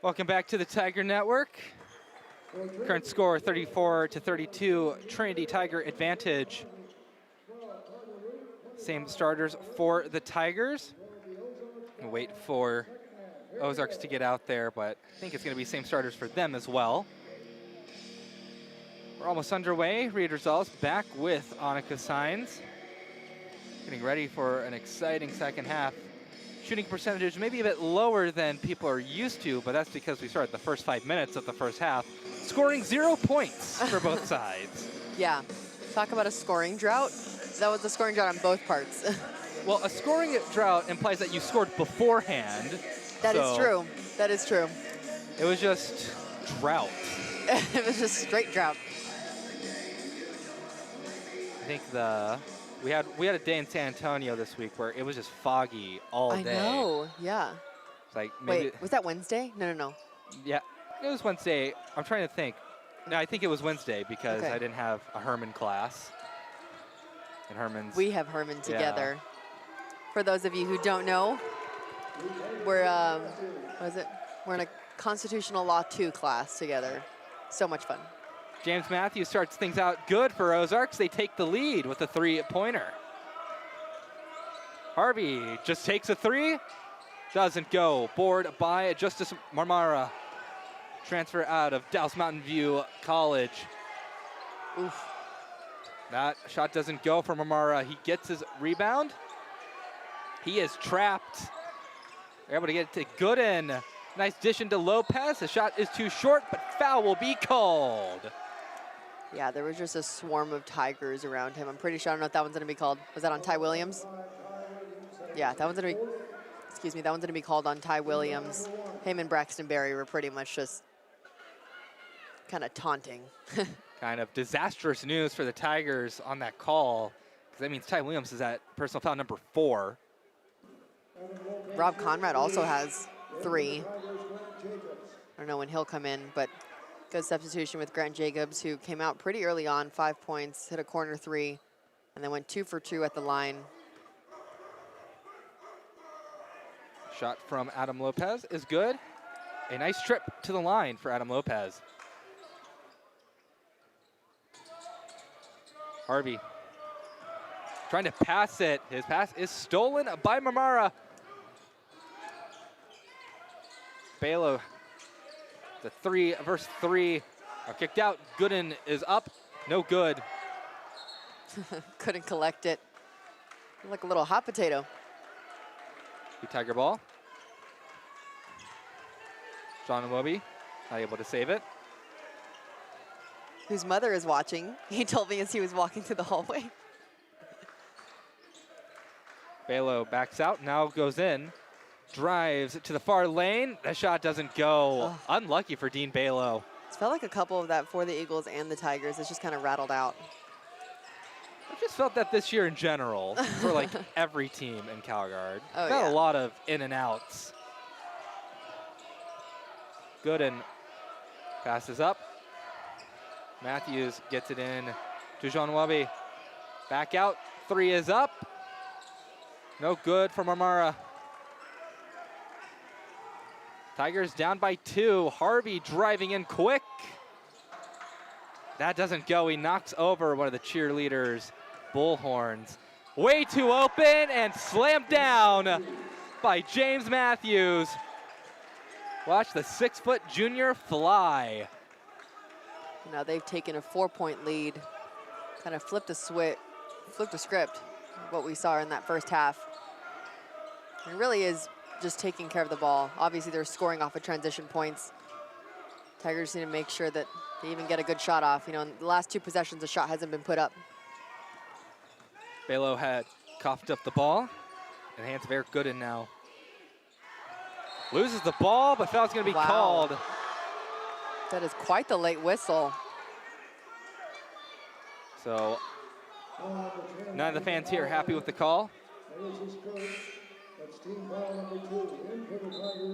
Welcome back to the Tiger Network. Current score 34-32, Trinity Tiger advantage. Same starters for the Tigers. We'll wait for Ozarks to get out there, but I think it's going to be same starters for them as well. We're almost underway. Read results back with Annika Signs. Getting ready for an exciting second half. Shooting percentage maybe a bit lower than people are used to, but that's because we started the first 5 minutes of the first half, scoring 0 points for both sides. Yeah, talk about a scoring drought. That was a scoring drought on both parts. Well, a scoring drought implies that you scored beforehand. That is true. That is true. It was just drought. It was just straight drought. I think we had a day in San Antonio this week where it was just foggy all day. I know, yeah. It's like maybe. Wait, was that Wednesday? No. Yeah, it was Wednesday. I'm trying to think. No, I think it was Wednesday because Okay. I didn't have a Herman class. And Herman's. We have Herman together. Yeah. For those of you who don't know, we're what is it? We're in a Constitutional Law 2 class together. So much fun. James Matthews starts things out good for Ozarks. They take the lead with a 3-pointer. Harvey just takes a 3. Doesn't go. Board by Justice Marmara. Transfer out of Dallas Mountain View College. Oof. That shot doesn't go for Marmara. He gets his rebound. He is trapped. They're able to get it to Gooden. Nice dish into Lopez. The shot is too short, but foul will be called. Yeah, there was just a swarm of Tigers around him. I'm pretty sure, I don't know if that one's going to be called. Was that on Ty Williams? Yeah, that one's going to be, excuse me, that one's going to be called on Ty Williams. Him and Braxton Berry were pretty much just kind of taunting. Kind of disastrous news for the Tigers on that call, because that means Ty Williams is at personal foul number 4. Rob Conrad also has 3. I don't know when he'll come in, but good substitution with Grant Jacobs, who came out pretty early on, 5 points, hit a corner 3, and then went 2 for 2 at the line. Shot from Adam Lopez is good. A nice trip to the line for Adam Lopez. Harvey trying to pass it. His pass is stolen by Marmara. Balo, the 3 versus 3 are kicked out. Gooden is up, no good. Couldn't collect it. Like a little hot potato. The Tiger ball. John Iwobi not able to save it. Whose mother is watching. He told me as he was walking through the hallway. Balo backs out, now goes in. Drives to the far lane. That shot doesn't go. Oh. Unlucky for Dean Balo. It's felt like a couple of that for the Eagles and the Tigers. It's just kind of rattled out. I just felt that this year in general for like every team in Calgary. Oh, Got yeah. a lot of in and outs. Gooden passes up. Matthews gets it in to Jean Wabi. Back out. 3 is up. No good for Marmara. Tigers down by 2. Harvey driving in quick. That doesn't go. He knocks over one of the cheerleaders' bullhorns. Way too open and slammed down by James Matthews. Watch the 6-foot junior fly. Now they've taken a 4-point lead. Kind of flipped a script, what we saw in that first half. It really is just taking care of the ball. Obviously, they're scoring off of transition points. Tigers need to make sure that they even get a good shot off. You know, in the last 2 possessions, the shot hasn't been put up. Balo had coughed up the ball. In the hands of Eric Gooden now. Loses the ball, but foul's going to be Wow. called. That is quite the late whistle. So none of the fans here are happy with the call.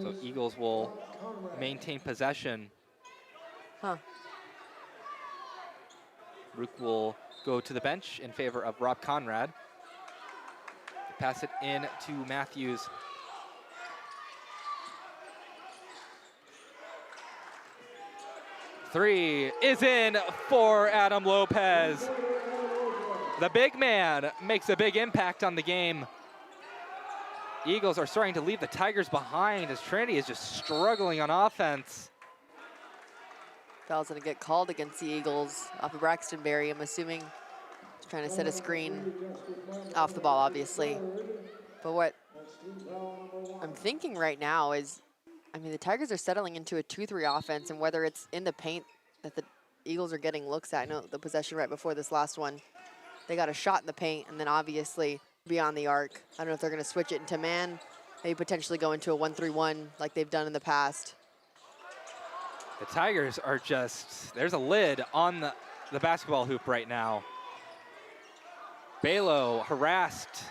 So Eagles will maintain possession. Huh. Rook will go to the bench in favor of Rob Conrad. Pass it in to Matthews. Three is in for Adam Lopez. The big man makes a big impact on the game. Eagles are starting to leave the Tigers behind as Trinity is just struggling on offense. Foul's gonna get called against the Eagles off of Braxton Berry. I'm assuming he's trying to set a screen off the ball, obviously. But what I'm thinking right now is, I mean, the Tigers are settling into a 2-3 offense, and whether it's in the paint that the Eagles are getting looks at, I know the possession right before this last one, they got a shot in the paint, and then obviously beyond the arc. I don't know if they're gonna switch it into man, maybe potentially go into a 1-3-1 like they've done in the past. The Tigers are just, there's a lid on the basketball hoop right now. Balo harassed.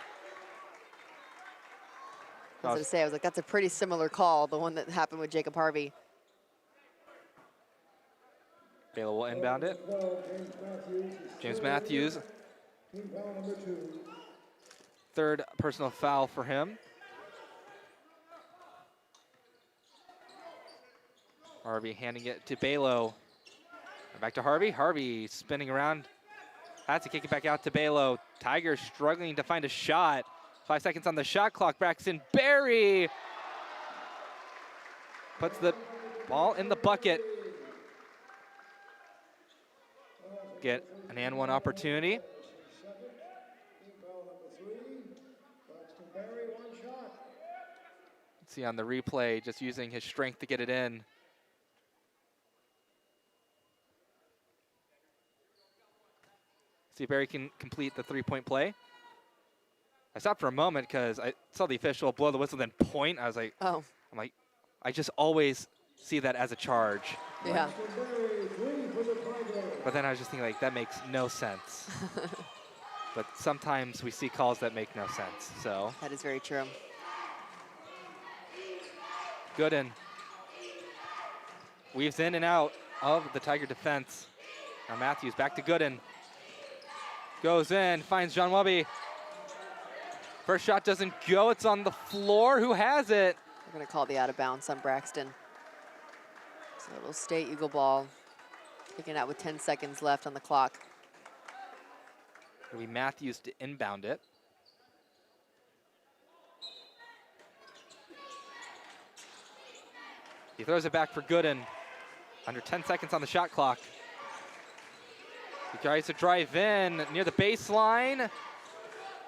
I was gonna say, I was like, that's a pretty similar call, the one that happened with Jacob Harvey. Balo will inbound it. James Matthews. Third personal foul for him. Harvey handing it to Balo. Back to Harvey. Harvey spinning around. Has to kick it back out to Balo. Tigers struggling to find a shot. 5 seconds on the shot clock. Braxton Berry puts the ball in the bucket. Get an and one opportunity. Let's see on the replay, just using his strength to get it in. See if Barry can complete the three-point play. I stopped for a moment because I saw the official blow the whistle, then point. I was like, oh. I'm like, I just always see that as a charge. Yeah. But then I was just thinking, like, that makes no sense. But sometimes we see calls that make no sense, so. That is very true. Gooden weaves in and out of the Tiger defense. Now Matthews back to Gooden. Goes in, finds John Wubby. First shot doesn't go, it's on the floor. Who has it? We're gonna call the out of bounds on Braxton. So it'll stay Eagle ball. Taken out with 10 seconds left on the clock. It'll be Matthews to inbound it. He throws it back for Gooden. Under 10 seconds on the shot clock. He tries to drive in near the baseline.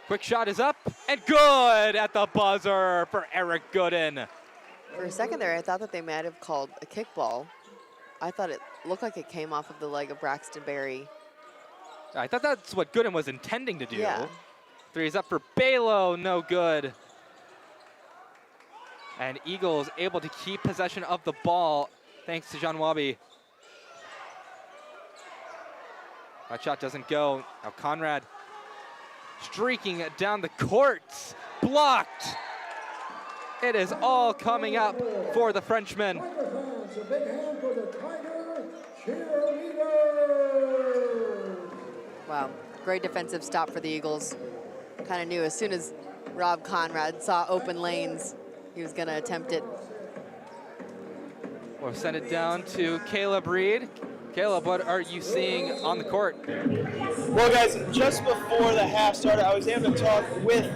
Quick shot is up and good at the buzzer for Eric Gooden. For a second there, I thought that they might have called a kickball. I thought it looked like it came off of the leg of Braxton Berry. I thought that's what Gooden was intending to do. Yeah. Three's up for Balo, no good. And Eagles able to keep possession of the ball thanks to John Wubby. That shot doesn't go. Now Conrad streaking down the court, blocked. It is all coming up for the Frenchman. Wow, great defensive stop for the Eagles. Kind of knew as soon as Rob Conrad saw open lanes, he was gonna attempt it. We'll send it down to Caleb Reed. Caleb, what are you seeing on the court? Well, guys, just before the half started, I was able to talk with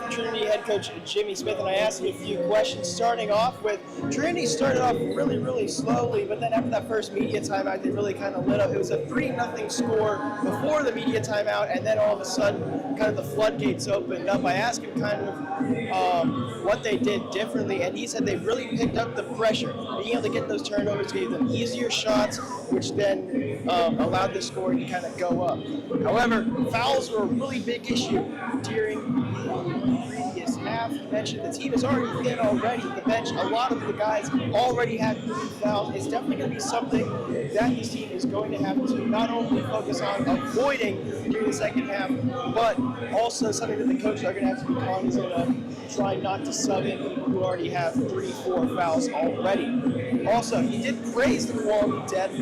Trinity head coach Jimmy Smith, and I asked him a few questions. Starting off with, Trinity started off really, really slowly, but then after that first media timeout, they really kind of lit up. It was a 3-0 score before the media timeout, and then all of a sudden, kind of the floodgates opened up. I asked him kind of what they did differently, and he said they really picked up the pressure. Being able to get those turnovers gave them easier shots, which then allowed the scoring to kind of go up. However, fouls were a really big issue during the previous half. He mentioned the team is already thin already. The bench, a lot of the guys already had 3 fouls. It's definitely going to be something that this team is going to have to not only focus on avoiding during the second half, but also something that the coaches are going to have to be cognizant of, trying not to sub in people who already have 3-4 fouls already. Also, he did praise the quality depth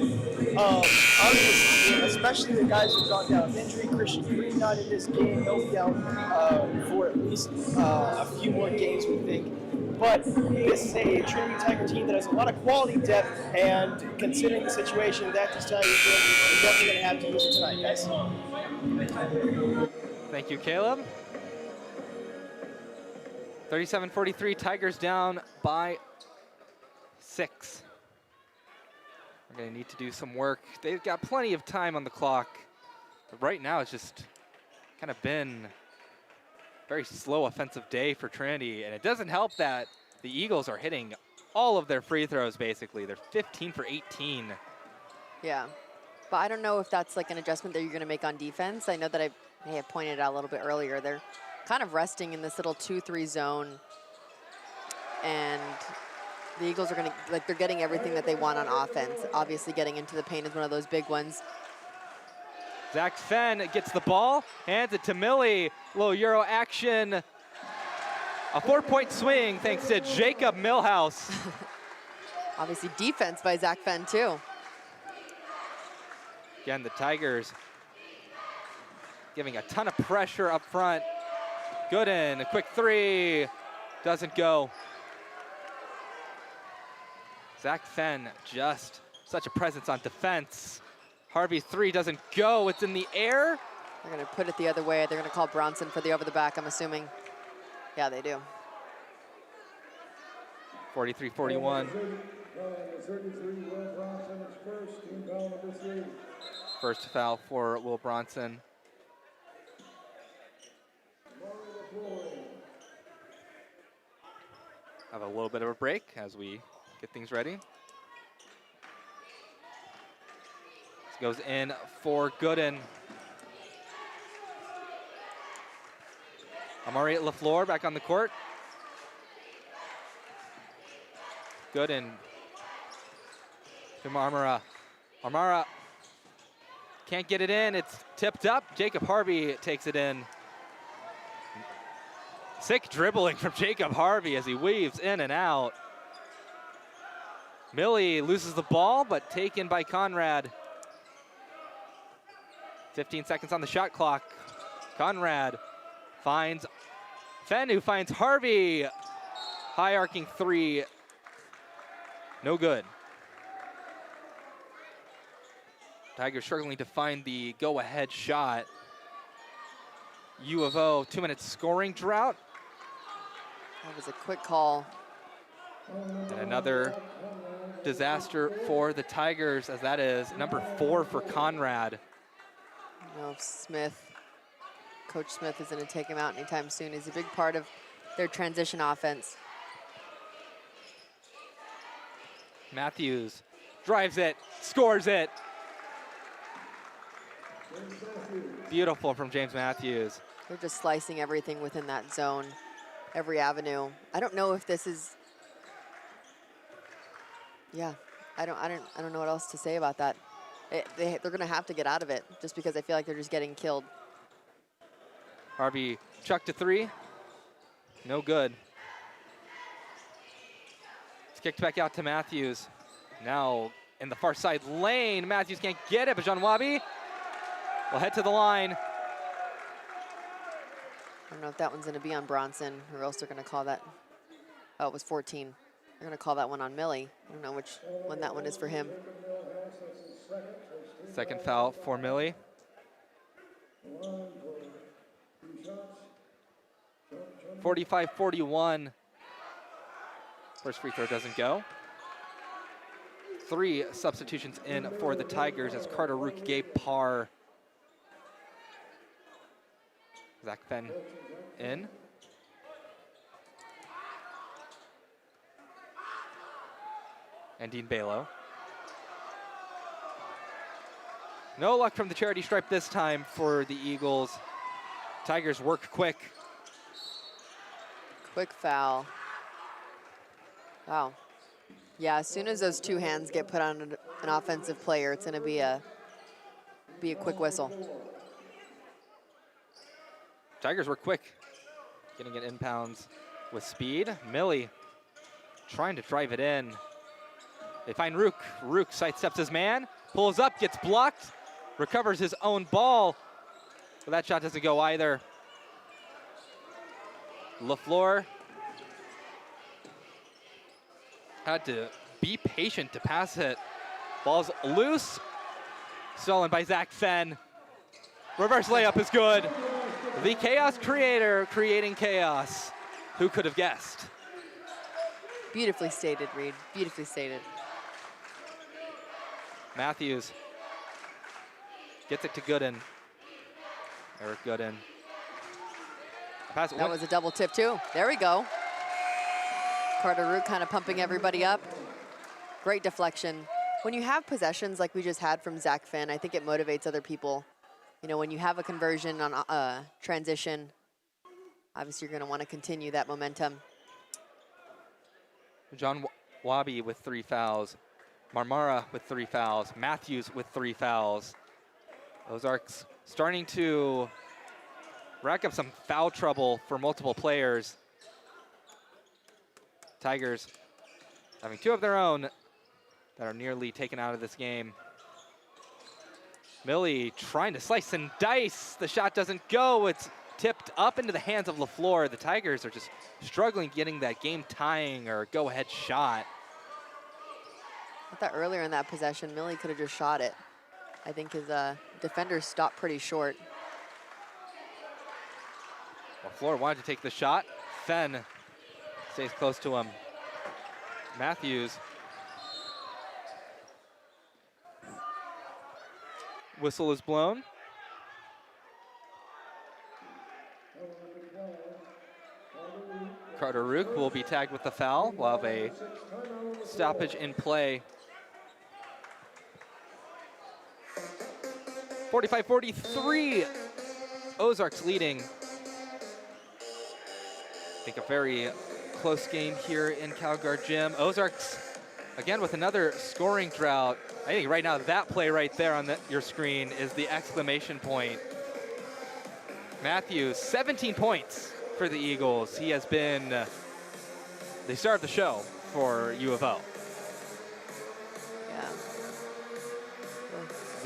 of this team, especially the guys who've gone down with injury. Christian Green not in this game. He'll be out for at least a few more games, we think. But this is a Trinity Tiger team that has a lot of quality depth, and considering the situation that this Tigers are in, we're definitely going to have to use it tonight, guys. Thank you, Caleb. 37-43, Tigers down by 6. We're going to need to do some work. They've got plenty of time on the clock. But right now, it's just kind of been very slow offensive day for Trinity, and it doesn't help that the Eagles are hitting all of their free throws, basically. They're 15 for 18. Yeah, but I don't know if that's like an adjustment that you're going to make on defense. I know that I may have pointed out a little bit earlier. They're kind of resting in this little 2-3 zone, and the Eagles are going to, like, they're getting everything that they want on offense. Obviously, getting into the paint is one of those big ones. Zach Fenn gets the ball, hands it to Millie. Little Euro action. A 4-point swing thanks to Jacob Millhouse. Obviously defense by Zach Fenn too. Again, the Tigers giving a ton of pressure up front. Gooden, a quick 3, doesn't go. Zach Fenn, just such a presence on defense. Harvey 3 doesn't go, it's in the air. They're gonna put it the other way. They're gonna call Bronson for the over the back, I'm assuming. Yeah, they do. 43-41. First foul for Will Bronson. Have a little bit of a break as we get things ready. This goes in for Gooden. Amari LaFleur back on the court. Gooden to Marmara. Marmara can't get it in. It's tipped up. Jacob Harvey takes it in. Sick dribbling from Jacob Harvey as he weaves in and out. Millie loses the ball, but taken by Conrad. 15 seconds on the shot clock. Conrad finds Fenn, who finds Harvey. High arcing 3. No good. Tigers struggling to find the go-ahead shot. U of O 2-minute scoring drought. That was a quick call. And another disaster for the Tigers, as that is number 4 for Conrad. I don't know if Coach Smith is going to take him out anytime soon. He's a big part of their transition offense. Matthews drives it, scores it. Beautiful from James Matthews. They're just slicing everything within that zone, every avenue. I don't know if this is, yeah, I don't know what else to say about that. They're gonna have to get out of it just because I feel like they're just getting killed. Harvey chucked to 3, no good. It's kicked back out to Matthews. Now in the far side lane, Matthews can't get it, but John Wabi will head to the line. I don't know if that one's gonna be on Bronson, or else they're gonna call that, oh, it was 14. They're gonna call that one on Millie. I don't know which one that one is for him. Second foul for Millie. (45-41). First free throw doesn't go. 3 substitutions in for the Tigers as Carter Rook gave par. Zach Fenn in. And Dean Balo. No luck from the charity stripe this time for the Eagles. Tigers work quick. Quick foul. Wow. Yeah, as soon as those 2 hands get put on an offensive player, it's going to be a quick whistle. Tigers were quick, getting it inbounds with speed. Millie trying to drive it in. They find Rook. Rook sidesteps his man, pulls up, gets blocked, recovers his own ball. But that shot doesn't go either. LaFleur had to be patient to pass it. Ball's loose. Stolen by Zach Fenn. Reverse layup is good. The chaos creator creating chaos. Who could have guessed? Beautifully stated, Reed. Beautifully stated. Matthews gets it to Gooden. Eric Gooden. Pass. That was a double tip too. There we go. Carter Rook kind of pumping everybody up. Great deflection. When you have possessions like we just had from Zach Finn, I think it motivates other people. You know, when you have a conversion on transition, obviously you're going to want to continue that momentum. John Wabi with 3 fouls. Marmara with 3 fouls. Matthews with 3 fouls. Ozarks starting to rack up some foul trouble for multiple players. Tigers having 2 of their own that are nearly taken out of this game. Millie trying to slice and dice. The shot doesn't go. It's tipped up into the hands of LaFleur. The Tigers are just struggling getting that game-tying or go-ahead shot. I thought earlier in that possession, Millie could have just shot it. I think his defender stopped pretty short. LaFleur wanted to take the shot. Fenn stays close to him. Matthews. Whistle is blown. Carter Rook will be tagged with the foul. We'll have a stoppage in play. 45-43, Ozarks leading. I think a very close game here in CalGuard Gym. Ozarks, again, with another scoring drought. I think right now that play right there on your screen is the exclamation point. Matthews, 17 points for the Eagles. He has been the star of the show for U of O. Yeah.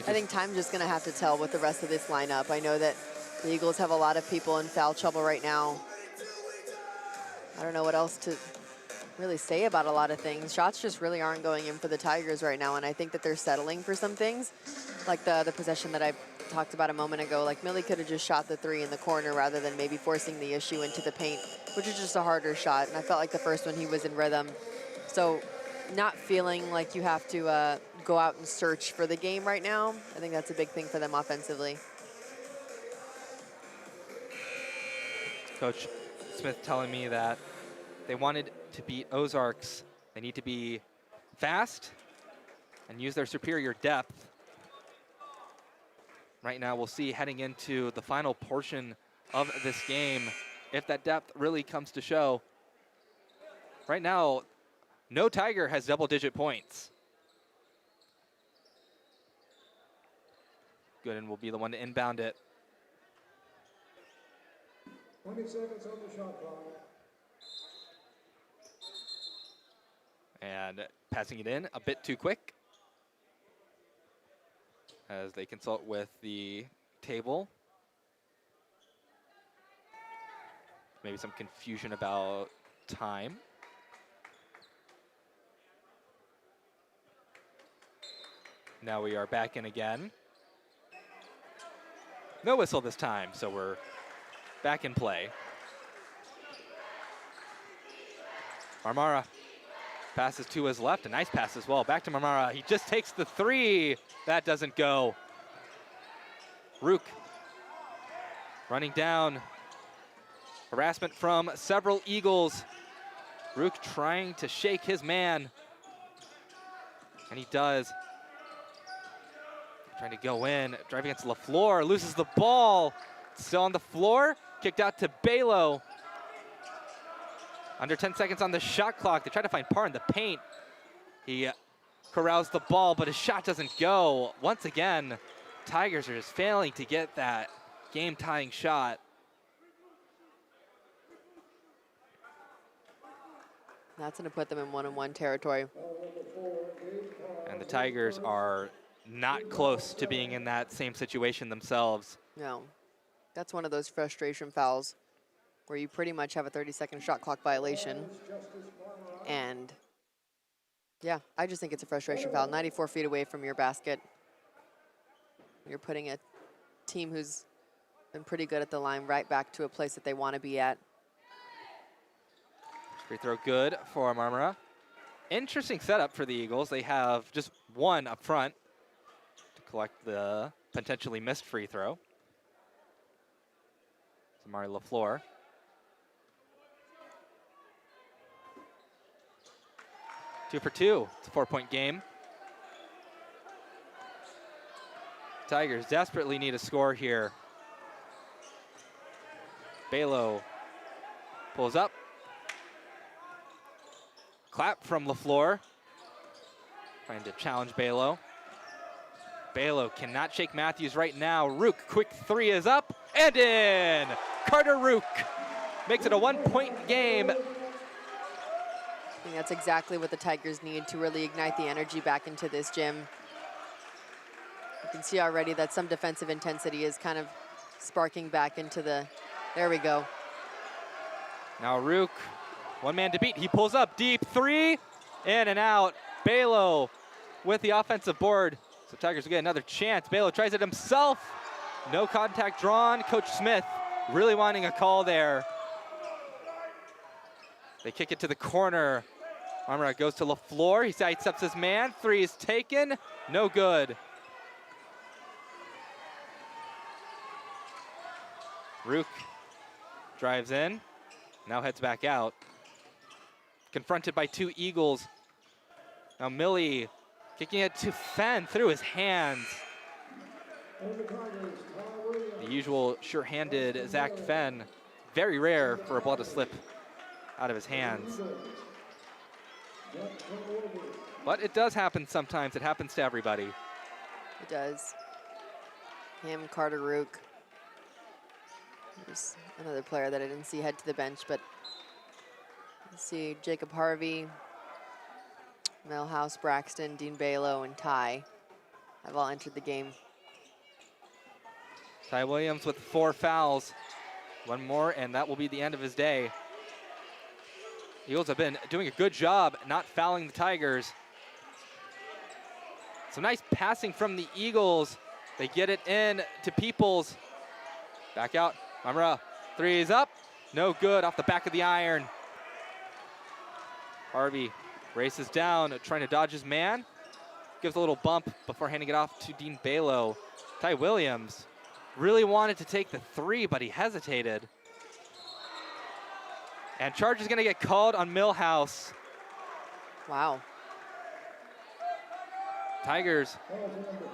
I think time's just going to have to tell with the rest of this lineup. I know that the Eagles have a lot of people in foul trouble right now. I don't know what else to really say about a lot of things. Shots just really aren't going in for the Tigers right now, and I think that they're settling for some things, like the possession that I talked about a moment ago. Like Millie could have just shot the 3 in the corner rather than maybe forcing the issue into the paint, which is just a harder shot, and I felt like the first one he was in rhythm. So not feeling like you have to go out and search for the game right now. I think that's a big thing for them offensively. Coach Smith telling me that they wanted to beat Ozarks. They need to be fast and use their superior depth. Right now, we'll see heading into the final portion of this game if that depth really comes to show. Right now, no Tiger has double-digit points. Gooden will be the one to inbound it. 20 seconds on the shot clock. And passing it in a bit too quick as they consult with the table. Maybe some confusion about time. Now we are back in again. No whistle this time, so we're back in play. Marmara passes to his left, a nice pass as well. Back to Marmara, he just takes the 3. That doesn't go. Rook running down. Harassment from several Eagles. Rook trying to shake his man. And he does. Trying to go in, driving against LaFleur, loses the ball. Still on the floor, kicked out to Balo. Under 10 seconds on the shot clock. They try to find Parr in the paint. He corrals the ball, but his shot doesn't go. Once again, Tigers are just failing to get that game-tying shot. That's going to put them in one-on-one territory. And the Tigers are not close to being in that same situation themselves. No, that's one of those frustration fouls. where you pretty much have a 30-second shot clock violation. And yeah, I just think it's a frustration foul. 94 feet away from your basket. You're putting a team who's been pretty good at the line right back to a place that they want to be at. Free throw good for Marmara. Interesting setup for the Eagles. They have just one up front to collect the potentially missed free throw. It's Amari LaFleur. Two for two. It's a 4-point game. Tigers desperately need a score here. Balo pulls up. Clap from LaFleur. Trying to challenge Balo. Balo cannot shake Matthews right now. Rook, quick three is up and in. Carter Rook makes it a 1-point game. I think that's exactly what the Tigers need to really ignite the energy back into this gym. You can see already that some defensive intensity is kind of sparking back into the, there we go. Now Rook, one man to beat. He pulls up deep three, in and out. Balo with the offensive board. So Tigers will get another chance. Balo tries it himself. No contact drawn. Coach Smith really wanting a call there. They kick it to the corner. Marmara goes to LaFleur. He sidesteps his man. Three is taken. No good. Rook drives in. Now heads back out. Confronted by two Eagles. Now Millie kicking it to Fenn through his hands. The usual sure-handed Zach Fenn. Very rare for a ball to slip out of his hands. But it does happen sometimes. It happens to everybody. It does. Him, Carter Rook. There's another player that I didn't see head to the bench, but you see Jacob Harvey, Melhouse, Braxton, Dean Balo, and Ty have all entered the game. Ty Williams with 4 fouls. One more, and that will be the end of his day. Eagles have been doing a good job not fouling the Tigers. Some nice passing from the Eagles. They get it in to Peoples. Back out. Marmara, three is up. No good, off the back of the iron. Harvey races down, trying to dodge his man. Gives a little bump before handing it off to Dean Balo. Ty Williams really wanted to take the three, but he hesitated. And charge is going to get called on Milhouse. Wow. Tigers,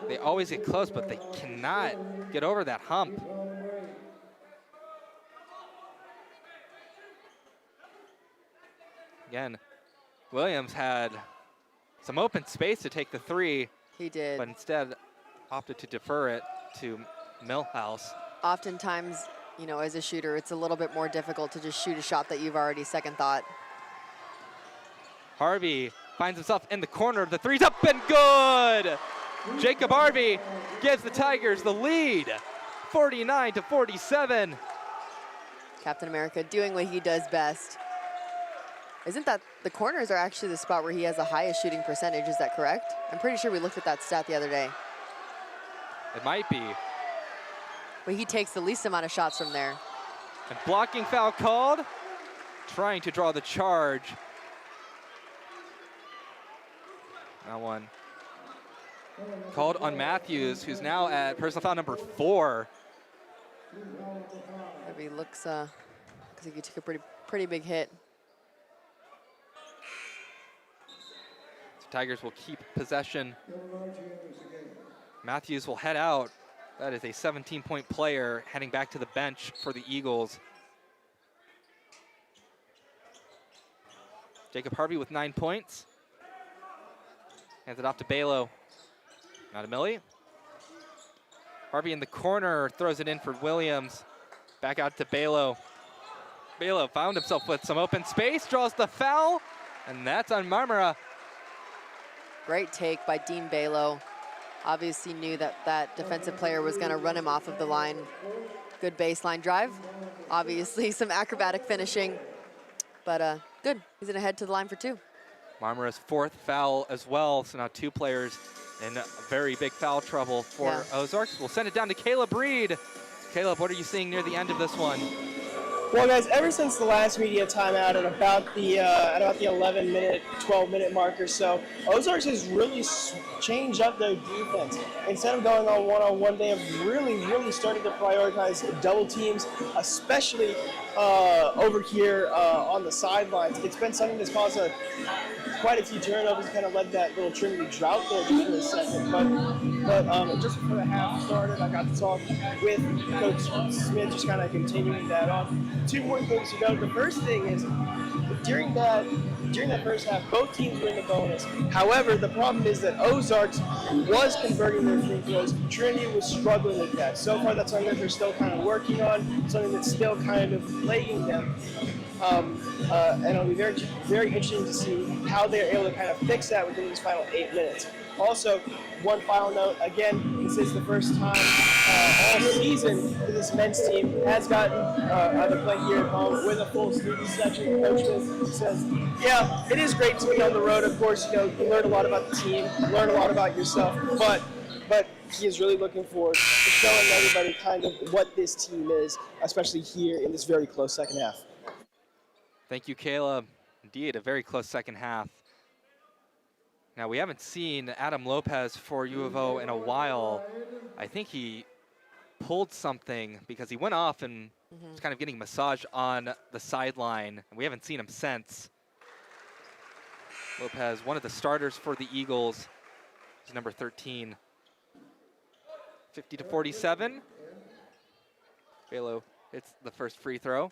they always get close, but they cannot get over that hump. Again, Williams had some open space to take the three. He did. But instead opted to defer it to Milhouse. Oftentimes, you know, as a shooter, it's a little bit more difficult to just shoot a shot that you've already second thought. Harvey finds himself in the corner. The three's up and good. Jacob Harvey gives the Tigers the lead, 49-47. Captain America doing what he does best. Isn't that, the corners are actually the spot where he has the highest shooting percentage, is that correct? I'm pretty sure we looked at that stat the other day. It might be. But he takes the least amount of shots from there. And blocking foul called. Trying to draw the charge. Now one. Called on Matthews, who's now at personal foul number 4. Harvey looks like he took a pretty big hit. So Tigers will keep possession. Matthews will head out. That is a 17-point player heading back to the bench for the Eagles. Jacob Harvey with 9 points. Hands it off to Balo. Now to Millie. Harvey in the corner, throws it in for Williams. Back out to Balo. Balo found himself with some open space, draws the foul, and that's on Marmara. Great take by Dean Balo. Obviously knew that that defensive player was going to run him off of the line. Good baseline drive. obviously some acrobatic finishing, but good. He's gonna head to the line for 2. Marmara's 4th foul as well, so now 2 players in very big foul trouble for Ozarks. We'll send it down to Caleb Reed. Caleb, what are you seeing near the end of this one? Well, guys, ever since the last media timeout at about the 11-minute, 12-minute mark or so, Ozarks has really changed up their defense. Instead of going on one-on-one, they have really started to prioritize double teams, especially over here on the sidelines. It's been something that's caused quite a few turnovers, kind of led that little Trinity drought there just for a second. But just before the half started, I got to talk with Coach Smith, just kind of continuing that on. 2 more things to note. The first thing is, during that first half, both teams were in the bonus. However, the problem is that Ozarks was converting their free throws. Trinity was struggling with that. So far, that's something that they're still kind of working on, something that's still kind of plaguing them. And it'll be very interesting to see how they're able to kind of fix that within these final 8 minutes. Also, one final note, again, this is the first time all season that this men's team has gotten to play here at home with a full student section. Coach Smith says, yeah, it is great to be on the road. Of course, you learn a lot about the team, learn a lot about yourself, but he is really looking forward to showing everybody kind of what this team is, especially here in this very close second half. Thank you, Caleb. Indeed, a very close second half. Now, we haven't seen Adam Lopez for U of O in a while. I think he pulled something because he went off and was kind of getting massaged on the sideline, and we haven't seen him since. Lopez, one of the starters for the Eagles, is number 13. 50-47. Balo hits the first free throw.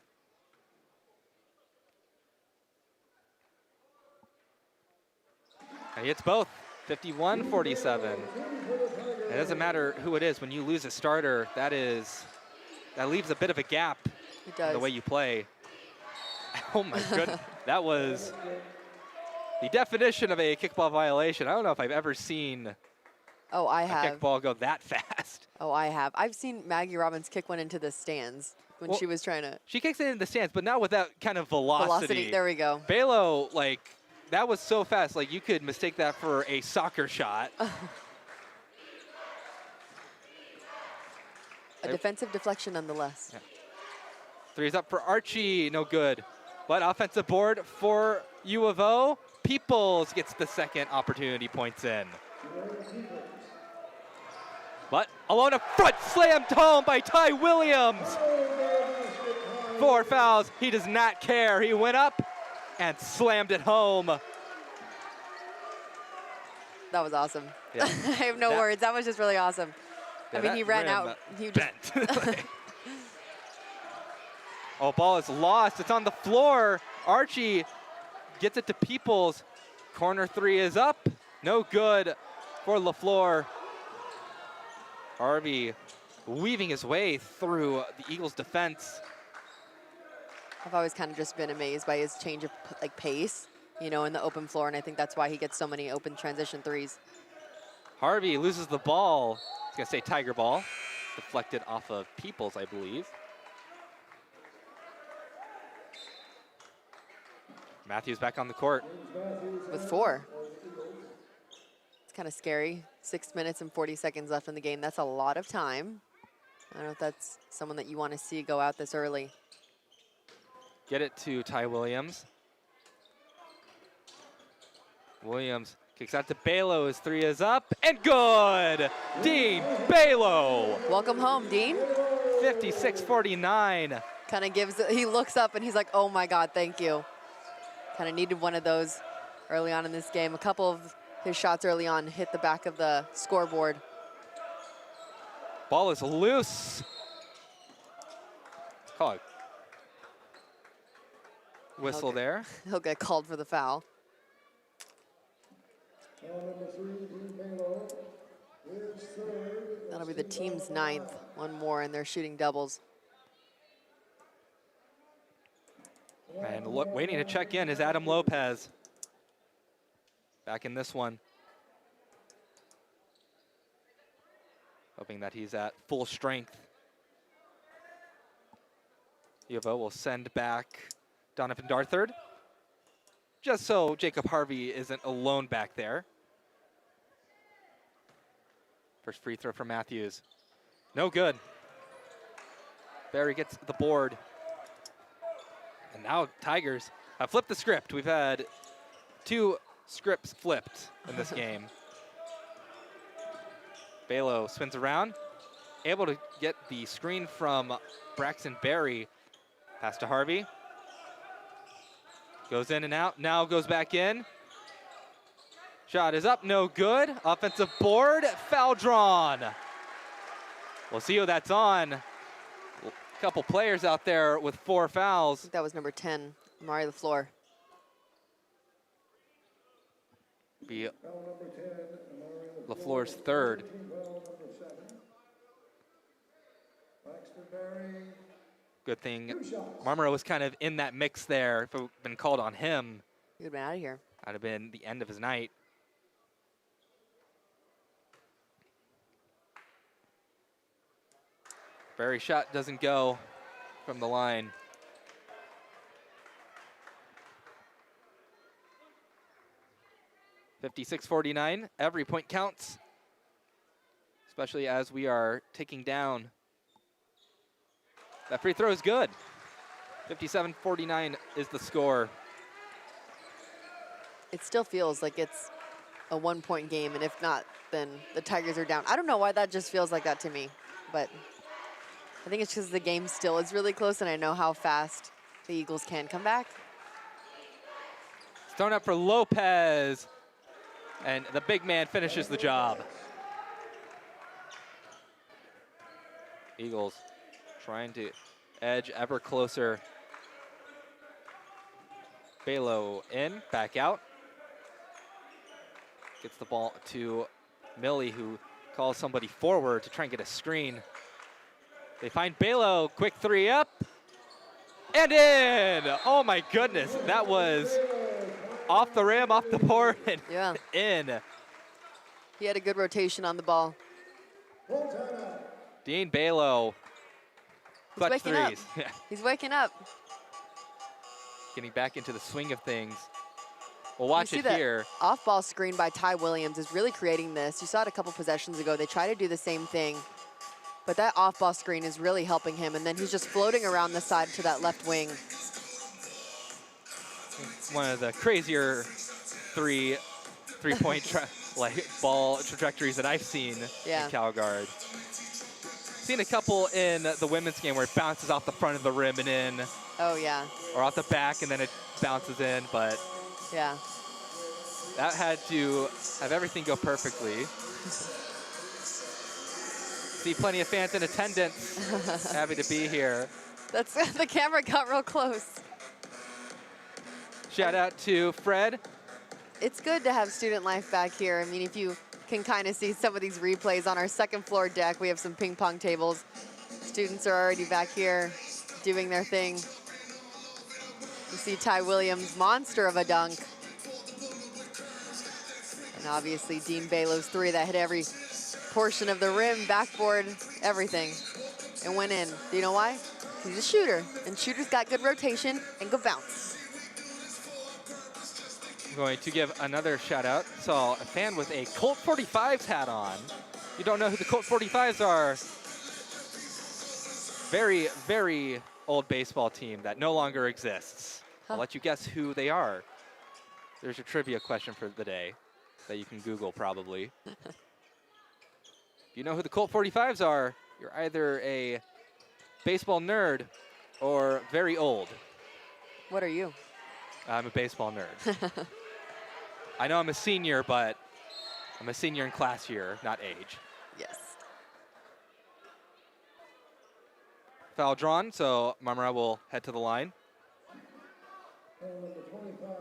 And he hits both, 51-47. It doesn't matter who it is. When you lose a starter, that leaves a bit of a gap in the way you play. Oh my goodness, that was the definition of a kickball violation. I don't know if I've ever seen a kickball go that fast. Oh, I have. I've seen Maggie Robbins kick one into the stands when she was trying to. She kicks it in the stands, but not with that kind of velocity. There we go. Balo, that was so fast, you could mistake that for a soccer shot. A defensive deflection nonetheless. Yeah. Three's up for Archie, no good. But offensive board for U of O. Peoples gets the second opportunity, points in. But alone a front slammed home by Ty Williams. 4 fouls, he does not care. He went up and slammed it home. That was awesome. Yeah. I have no words. That was just really awesome. Yeah, I mean, he ran out. He bent. Oh, ball is lost. It's on the floor. Archie gets it to Peoples. Corner 3 is up. No good for LaFleur. Harvey weaving his way through the Eagles' defense. I've always kind of just been amazed by his change of pace, in the open floor, and I think that's why he gets so many open transition threes. Harvey loses the ball. I was gonna say Tiger ball. Deflected off of Peoples, I believe. Matthews back on the court. With 4. It's kind of scary. 6 minutes and 40 seconds left in the game. That's a lot of time. I don't know if that's someone that you want to see go out this early. Get it to Ty Williams. Williams kicks out to Balo. His 3 is up and good. Dean Balo. Welcome home, Dean. 56-49. Kind of he looks up and he's like, oh my God, thank you. Kind of needed one of those early on in this game. A couple of his shots early on hit the back of the scoreboard. Ball is loose. Call it. Whistle there. He'll get called for the foul. That'll be the team's 9th. One more, and they're shooting doubles. And waiting to check in is Adam Lopez. Back in this one. Hoping that he's at full strength. U of O will send back Donovan Darthard, just so Jacob Harvey isn't alone back there. First free throw from Matthews. No good. Barry gets the board. And now Tigers have flipped the script. We've had 2 scripts flipped in this game. Balo spins around, able to get the screen from Braxton Berry. Pass to Harvey. Goes in and out, now goes back in. Shot is up, no good. Offensive board, foul drawn. We'll see who that's on. A couple players out there with 4 fouls. I think that was number 10, Amari LaFleur. Be Foul number 10, Amari LaFleur's 3rd. Foul number 7. Braxton Berry. Good thing 2 shots. Marmara was kind of in that mix there. If it had been called on him, He would have been out of here. that'd have been the end of his night. Berry shot doesn't go from the line. (56-49). Every point counts, especially as we are taking down. That free throw is good. 57-49 is the score. It still feels like it's a 1-point game, and if not, then the Tigers are down. I don't know why that just feels like that to me, but I think it's because the game still is really close, and I know how fast the Eagles can come back. It's thrown up for Lopez, and the big man finishes the job. Eagles trying to edge ever closer. Balo in, back out. Gets the ball to Millie, who calls somebody forward to try and get a screen. They find Balo, quick 3 up, and in! Oh my goodness, that was off the rim, off the board, and Yeah. in. He had a good rotation on the ball. Full timeout. Dean Balo, clutch waking up. threes. Yeah, He's waking up. getting back into the swing of things. We'll watch You see it that here. off-ball screen by Ty Williams is really creating this. You saw it a couple possessions ago. They try to do the same thing, but that off-ball screen is really helping him, and then he's just floating around the side to that left wing. One of the crazier three-point ball trajectories that I've seen Yeah. in CalGuard. Seen a couple in the women's game where it bounces off the front of the rim and in, Oh, yeah. or off the back and then it bounces in, but Yeah. that had to have everything go perfectly. See plenty of fans in attendance. Happy to be here. That's the camera got real close. Shout out to Fred. It's good to have student life back here. I mean, if you can kind of see some of these replays on our second floor deck, we have some ping pong tables. Students are already back here doing their thing. You see Ty Williams, monster of a dunk. And obviously Dean Balo's 3 that hit every portion of the rim, backboard, everything, and went in. Do you know why? He's a shooter, and shooters got good rotation and good bounce. I'm going to give another shout out. Saw a fan with a Colt 45s hat on. You don't know who the Colt 45s are? Very, very old baseball team that no longer exists. I'll let you guess who they are. There's your trivia question for the day that you can Google probably. If you know who the Colt 45s are, you're either a baseball nerd or very old. What are you? I'm a baseball nerd. I know I'm a senior, but I'm a senior in class year, not age. Yes. Foul drawn, so Marmara will head to the line. Foul number 25, Ty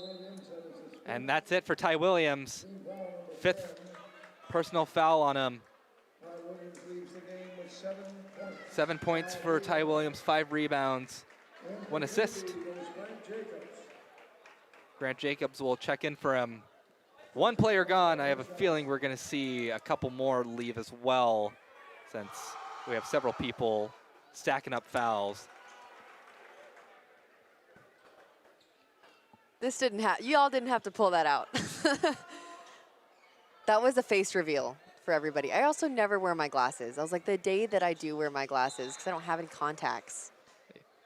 Williams, that is his And that's it for Ty Williams. foul number 5th 10. personal foul on him. Ty Williams leaves the game with 7 points. 7 points for Ty Williams, 5 rebounds, 1 assist. Goes Grant Jacobs. Grant Jacobs will check in for him. 1 player gone. I have a feeling we're going to see a couple more leave as well, since we have several people stacking up fouls. This didn't have, you all didn't have to pull that out. That was a face reveal for everybody. I also never wear my glasses. I was like, the day that I do wear my glasses, because I don't have any contacts.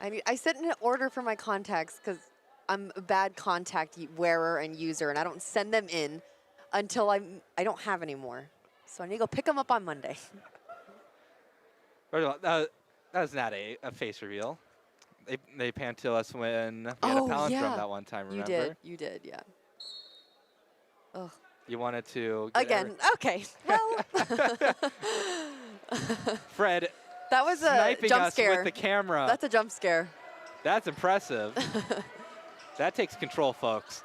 I sent in an order for my contacts because I'm a bad contact wearer and user, and I don't send them in until I don't have any more. So I need to go pick them up on Monday. First of all, that was not a face reveal. They panned to us when we had a palindrome that one time, remember? You did, yeah. Ugh. You wanted to get Again, okay. Well. Fred That was a sniping jump us scare. with the camera. That's a jump scare. That's impressive. That takes control, folks.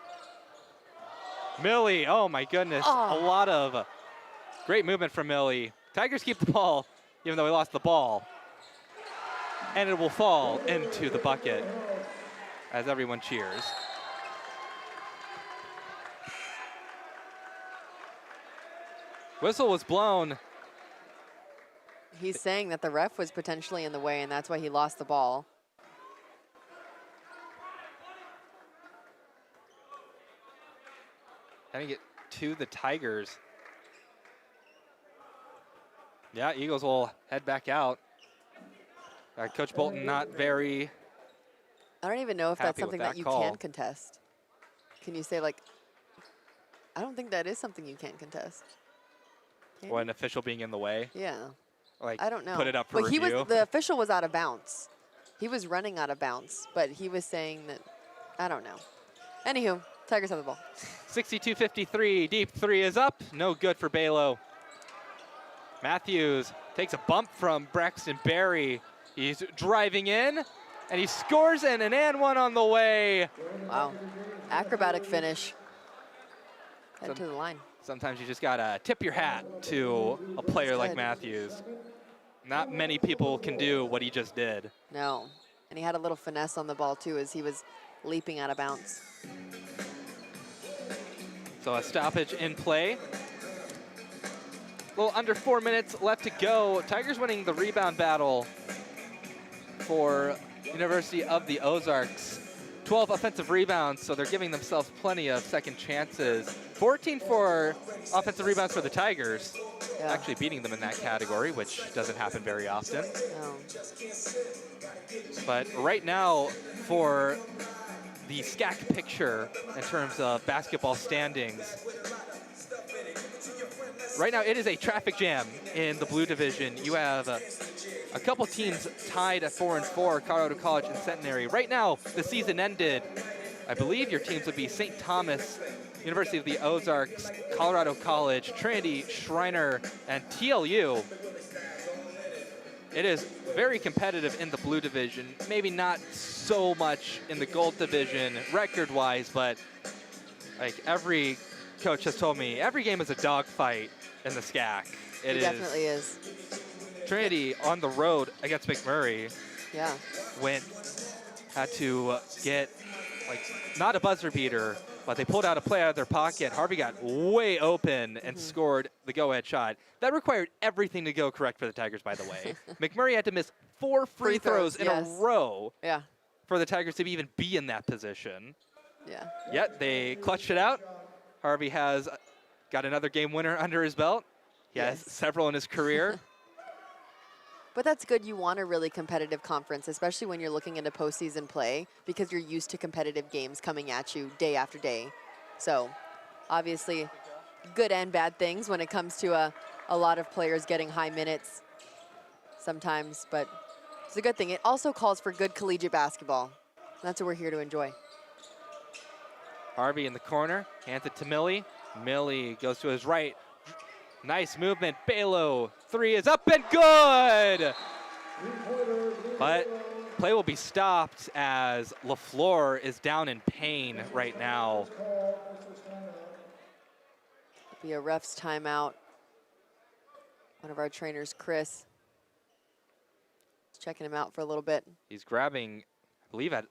Millie, oh my goodness. Oh. A lot of great movement from Millie. Tigers keep the ball, even though we lost the ball. And it will fall into the bucket as everyone cheers. Whistle was blown. He's saying that the ref was potentially in the way, and that's why he lost the ball. Having it to the Tigers. Yeah, Eagles will head back out. Coach Bolton not very. I don't even know if that's Happy with something that that you call. can contest. Can you say, like, I don't think that is something you can contest. Can Or you? an official being in the way. Yeah. Like, I don't know. put it up for but review. the official was out of bounds. He was running out of bounds, but he was saying that, I don't know. Anywho, Tigers have the ball. 62-53, deep three is up. No good for Balo. Matthews takes a bump from Braxton Berry. He's driving in, and he scores in an and one on the way. Wow. Acrobatic finish. Head to the line. Sometimes you just gotta tip your hat to a player like good. Matthews. Not many people can do what he just did. No. And he had a little finesse on the ball, too, as he was leaping out of bounds. So a stoppage in play. A little under 4 minutes left to go. Tigers winning the rebound battle for University of the Ozarks. 12 offensive rebounds, so they're giving themselves plenty of second chances. 14 for offensive rebounds for the Tigers. Yeah. Actually beating them in that category, which doesn't happen very often. No. But right now, for the SCAC picture in terms of basketball standings, right now it is a traffic jam in the blue division. You have a couple teams tied at 4-4, Colorado College and Centenary. Right now, the season ended. I believe your teams would be St. Thomas, University of the Ozarks, Colorado College, Trinity, Schreiner, and TLU. It is very competitive in the blue division. Maybe not so much in the gold division record-wise, but like every coach has told me, every game is a dogfight in the SCAC. It definitely is. Trinity on the road against McMurray Yeah. had to get, like, not a buzzer beater, but they pulled out a play out of their pocket. Harvey got way open and scored the go-ahead shot. That required everything to go correct for the Tigers, by the way. McMurray had to miss 4 free throws in yes. a row Yeah. for the Tigers to even be in that position. Yeah. Yet they clutched it out. Harvey has got another game winner under his belt. He has Yes. several in his career. But that's good. You want a really competitive conference, especially when you're looking into postseason play, because you're used to competitive games coming at you day after day. So, obviously, good and bad things when it comes to a lot of players getting high minutes sometimes, but it's a good thing. It also calls for good collegiate basketball. That's what we're here to enjoy. Harvey in the corner, hands it to Millie. Millie goes to his right. Nice movement. Balo, three is up and good! But play will be stopped as LaFleur is down in pain right now. Be a ref's timeout. One of our trainers, Chris, is checking him out for a little bit. He's grabbing, I believe, at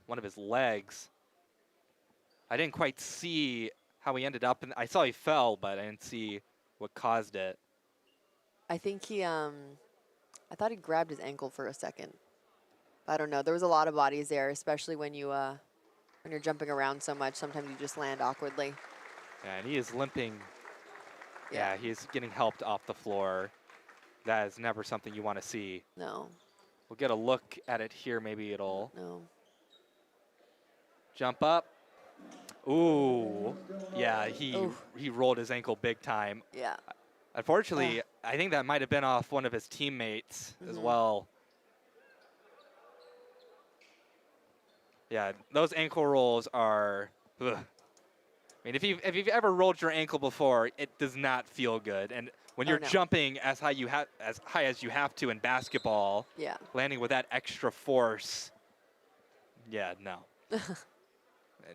one of his legs. I didn't quite see how he ended up. And I saw he fell, but I didn't see what caused it. I think he, I thought he grabbed his ankle for a second. I don't know. There was a lot of bodies there, especially when you When you're jumping around so much, sometimes you just land awkwardly. Yeah, and he is limping. Yeah, he's getting helped off the floor. That is never something you want to see. No. We'll get a look at it here. Maybe it'll No. jump up. Ooh. Yeah, he rolled his ankle big time. Yeah. Unfortunately, I think that might have been off one of his teammates as well. Yeah, those ankle rolls are. Ugh. I mean, if you've ever rolled your ankle before, it does not feel good. And when you're jumping as high as you have to in basketball, landing with that extra force, yeah, no,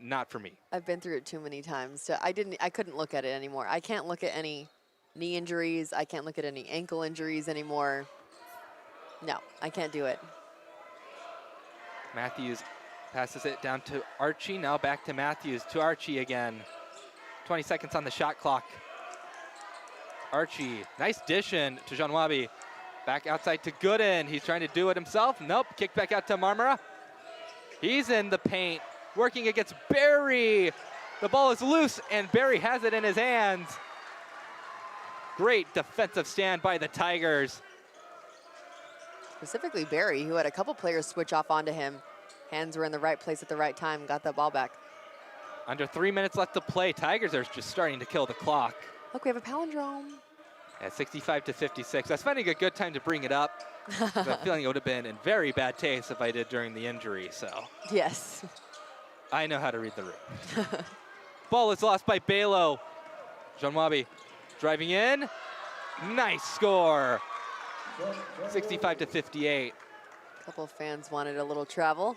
not for me. I've been through it too many times. So I couldn't look at it anymore. I can't look at any knee injuries. I can't look at any ankle injuries anymore. No, I can't do it. Matthews passes it down to Archie. Now back to Matthews, to Archie again. 20 seconds on the shot clock. Archie, nice dish in to Janwabi. Back outside to Gooden. He's trying to do it himself. Nope, kick back out to Marmara. He's in the paint, working against Barry. The ball is loose, and Barry has it in his hands. Great defensive stand by the Tigers. Specifically Barry, who had a couple players switch off onto him. Hands were in the right place at the right time, got that ball back. Under 3 minutes left to play. Tigers are just starting to kill the clock. Look, we have a palindrome. At 65 to 56. I was finding a good time to bring it up. I'm feeling it would have been in very bad taste if I did during the injury, so. Yes. I know how to read the room. Ball is lost by Balo. Janwabi driving in. Nice score. 65 to 58. A couple of fans wanted a little travel.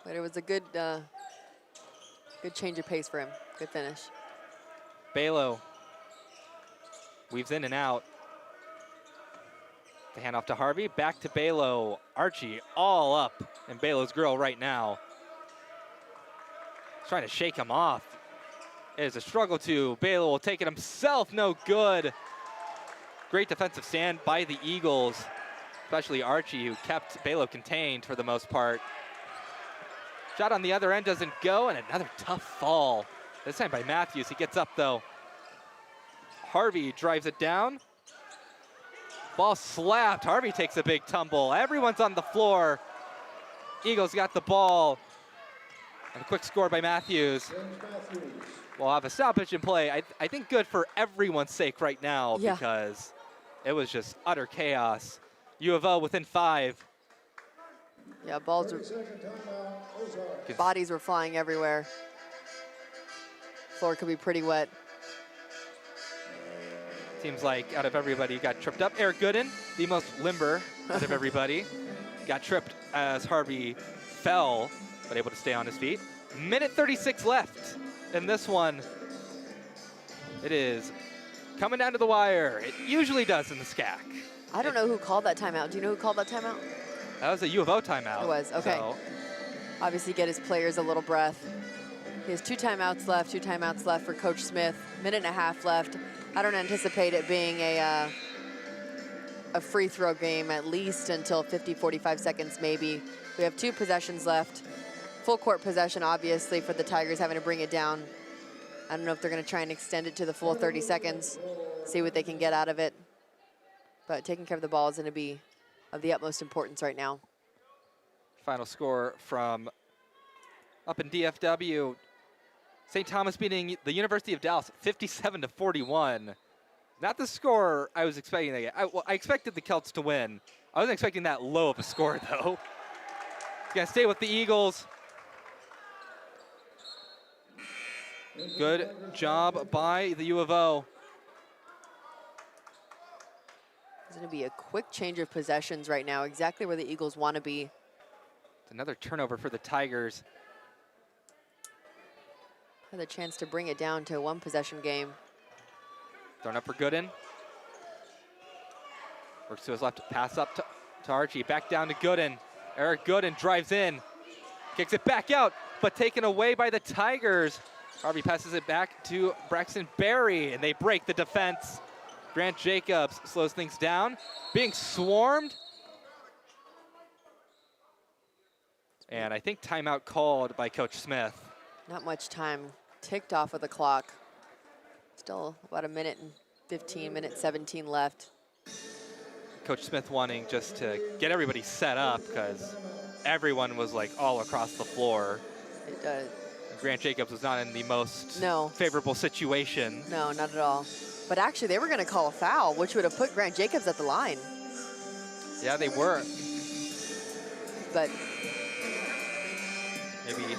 But it was a good change of pace for him. Good finish. Balo weaves in and out. The handoff to Harvey. Back to Balo. Archie all up in Balo's grill right now. He's trying to shake him off. It is a struggle to. Balo will take it himself. No good. Great defensive stand by the Eagles, especially Archie, who kept Balo contained for the most part. Shot on the other end doesn't go, and another tough fall. This time by Matthews. He gets up, though. Harvey drives it down. Ball slapped. Harvey takes a big tumble. Everyone's on the floor. Eagles got the ball. And a quick score by Matthews. We'll have a stoppage in play. I think good for everyone's sake right now because it was just utter chaos. U of O within 5. Yeah, bodies were flying everywhere. Floor could be pretty wet. Seems like out of everybody who got tripped up, Eric Gooden, the most limber out of everybody, got tripped as Harvey fell, but able to stay on his feet. Minute 36 left in this one. It is coming down to the wire. It usually does in the SCAC. I don't know who called that timeout. Do you know who called that timeout? That was a U of O timeout. It was, okay. So. Obviously get his players a little breath. He has 2 timeouts left for Coach Smith. Minute and a half left. I don't anticipate it being a free throw game at least until 50, 45 seconds maybe. We have 2 possessions left. Full court possession, obviously, for the Tigers having to bring it down. I don't know if they're going to try and extend it to the full 30 seconds, see what they can get out of it. But taking care of the ball is going to be of the utmost importance right now. Final score from up in DFW. St. Thomas beating the University of Dallas 57 to 41. Not the score I was expecting to get. I expected the Celts to win. I wasn't expecting that low of a score, though. Gonna stay with the Eagles. Good job by the U of O. It's going to be a quick change of possessions right now, exactly where the Eagles want to be. It's another turnover for the Tigers. Another chance to bring it down to a 1 possession game. Thrown up for Gooden. Works to his left, pass up to Archie, back down to Gooden. Eric Gooden drives in, kicks it back out, but taken away by the Tigers. Harvey passes it back to Braxton Berry, and they break the defense. Grant Jacobs slows things down. Being swarmed. And I think timeout called by Coach Smith. Not much time ticked off of the clock. Still about a minute and 15, minute 17 left. Coach Smith wanting just to get everybody set up because everyone was like all across the floor. It does. Grant Jacobs was not in the most No. favorable situation. No, not at all. But actually, they were going to call a foul, which would have put Grant Jacobs at the line. Yeah, they were. But Maybe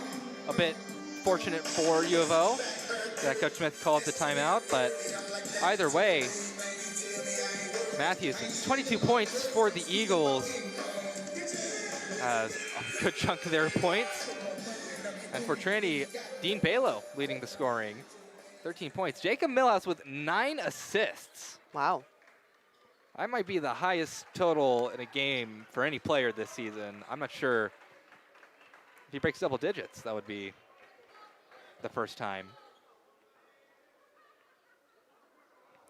a bit fortunate for U of O that Coach Smith called the timeout, but either way, Matthews, 22 points for the Eagles, has a good chunk of their points. And for Trinity, Dean Balo leading the scoring, 13 points. Jacob Millhouse with 9 assists. wow. That might be the highest total in a game for any player this season. I'm not sure if he breaks double digits, that would be the first time.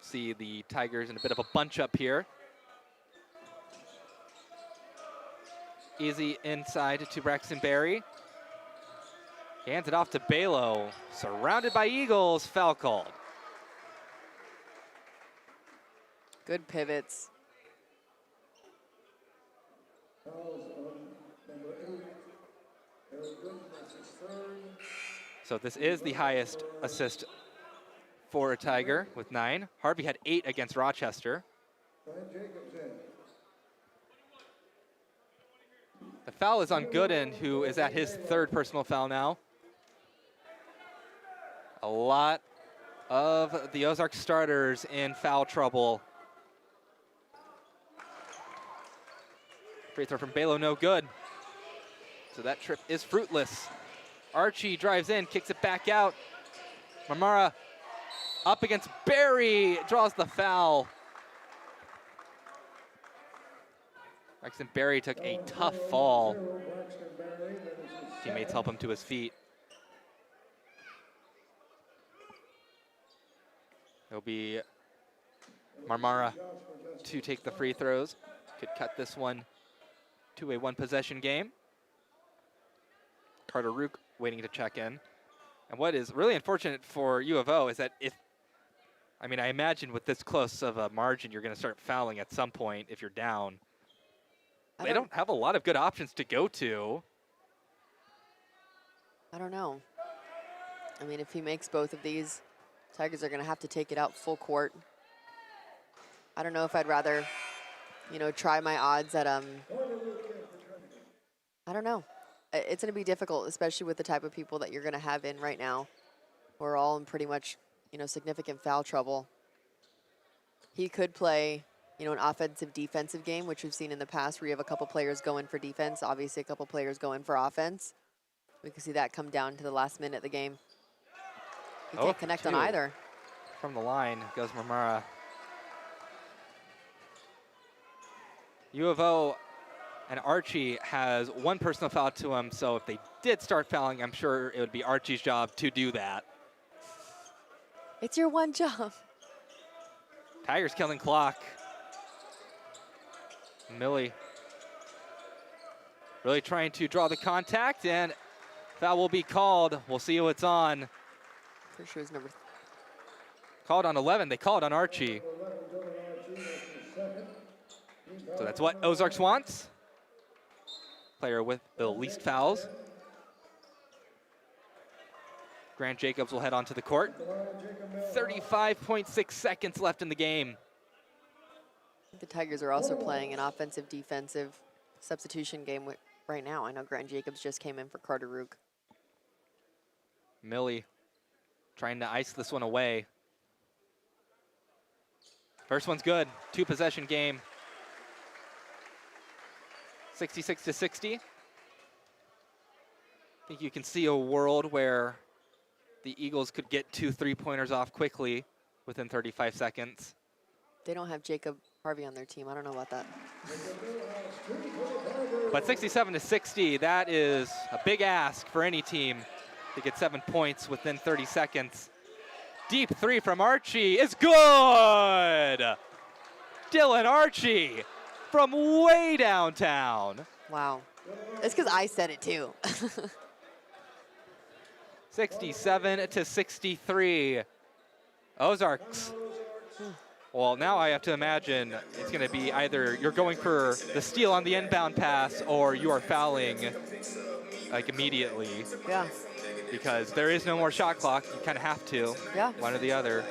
See the Tigers in a bit of a bunch up here. Easy inside to Braxton Berry. He hands it off to Balo. Surrounded by Eagles, foul called. Good pivots. So this is the highest assist for a Tiger with 9. Harvey had 8 against Rochester. The foul is on Gooden, who is at his 3rd personal foul now. A lot of the Ozarks starters in foul trouble. Free throw from Balo, no good. So that trip is fruitless. Archie drives in, kicks it back out. Marmara up against Barry, draws the foul. Braxton Barry took a tough fall. Teammates help him to his feet. It'll be Marmara to take the free throws. Could cut this one to a 1-possession game. Carter Rook waiting to check in. And what is really unfortunate for U of O is that I imagine with this close of a margin, you're going to start fouling at some point if you're down. They don't have a lot of good options to go to. I don't know. I mean, if he makes both of these, Tigers are going to have to take it out full court. I don't know if I'd rather, try my odds at, I don't know. It's going to be difficult, especially with the type of people that you're going to have in right now. We're all in pretty much, significant foul trouble. He could play, an offensive-defensive game, which we've seen in the past where you have a couple players go in for defense, obviously a couple players go in for offense. We can see that come down to the last minute of the game. He can't connect on either. From the line goes Marmara. U of O and Archie has 1 personal foul to him, so if they did start fouling, I'm sure it would be Archie's job to do that. It's your one job. Tigers killing clock. Millie really trying to draw the contact, and foul will be called. We'll see who it's on. For sure it's number. Called on 11. They called on Archie. So that's what Ozarks wants. Player with the least fouls. Grant Jacobs will head onto the court. 35.6 seconds left in the game. The Tigers are also playing an offensive-defensive substitution game right now. I know Grant Jacobs just came in for Carter Rook. Millie trying to ice this one away. First one's good. 2-possession game. 66-60. I think you can see a world where the Eagles could get 2 3-pointers off quickly within 35 seconds. They don't have Jacob Harvey on their team. I don't know about that. But 67-60, that is a big ask for any team to get 7 points within 30 seconds. Deep 3 from Archie is good! Dylan Archie from way downtown. Wow. It's because I said it too. 67 to 63. Ozarks. Well, now I have to imagine it's going to be either you're going for the steal on the inbound pass or you are fouling like immediately. Yeah. Because there is no more shot clock. You kind of have to. Yeah. One or the other.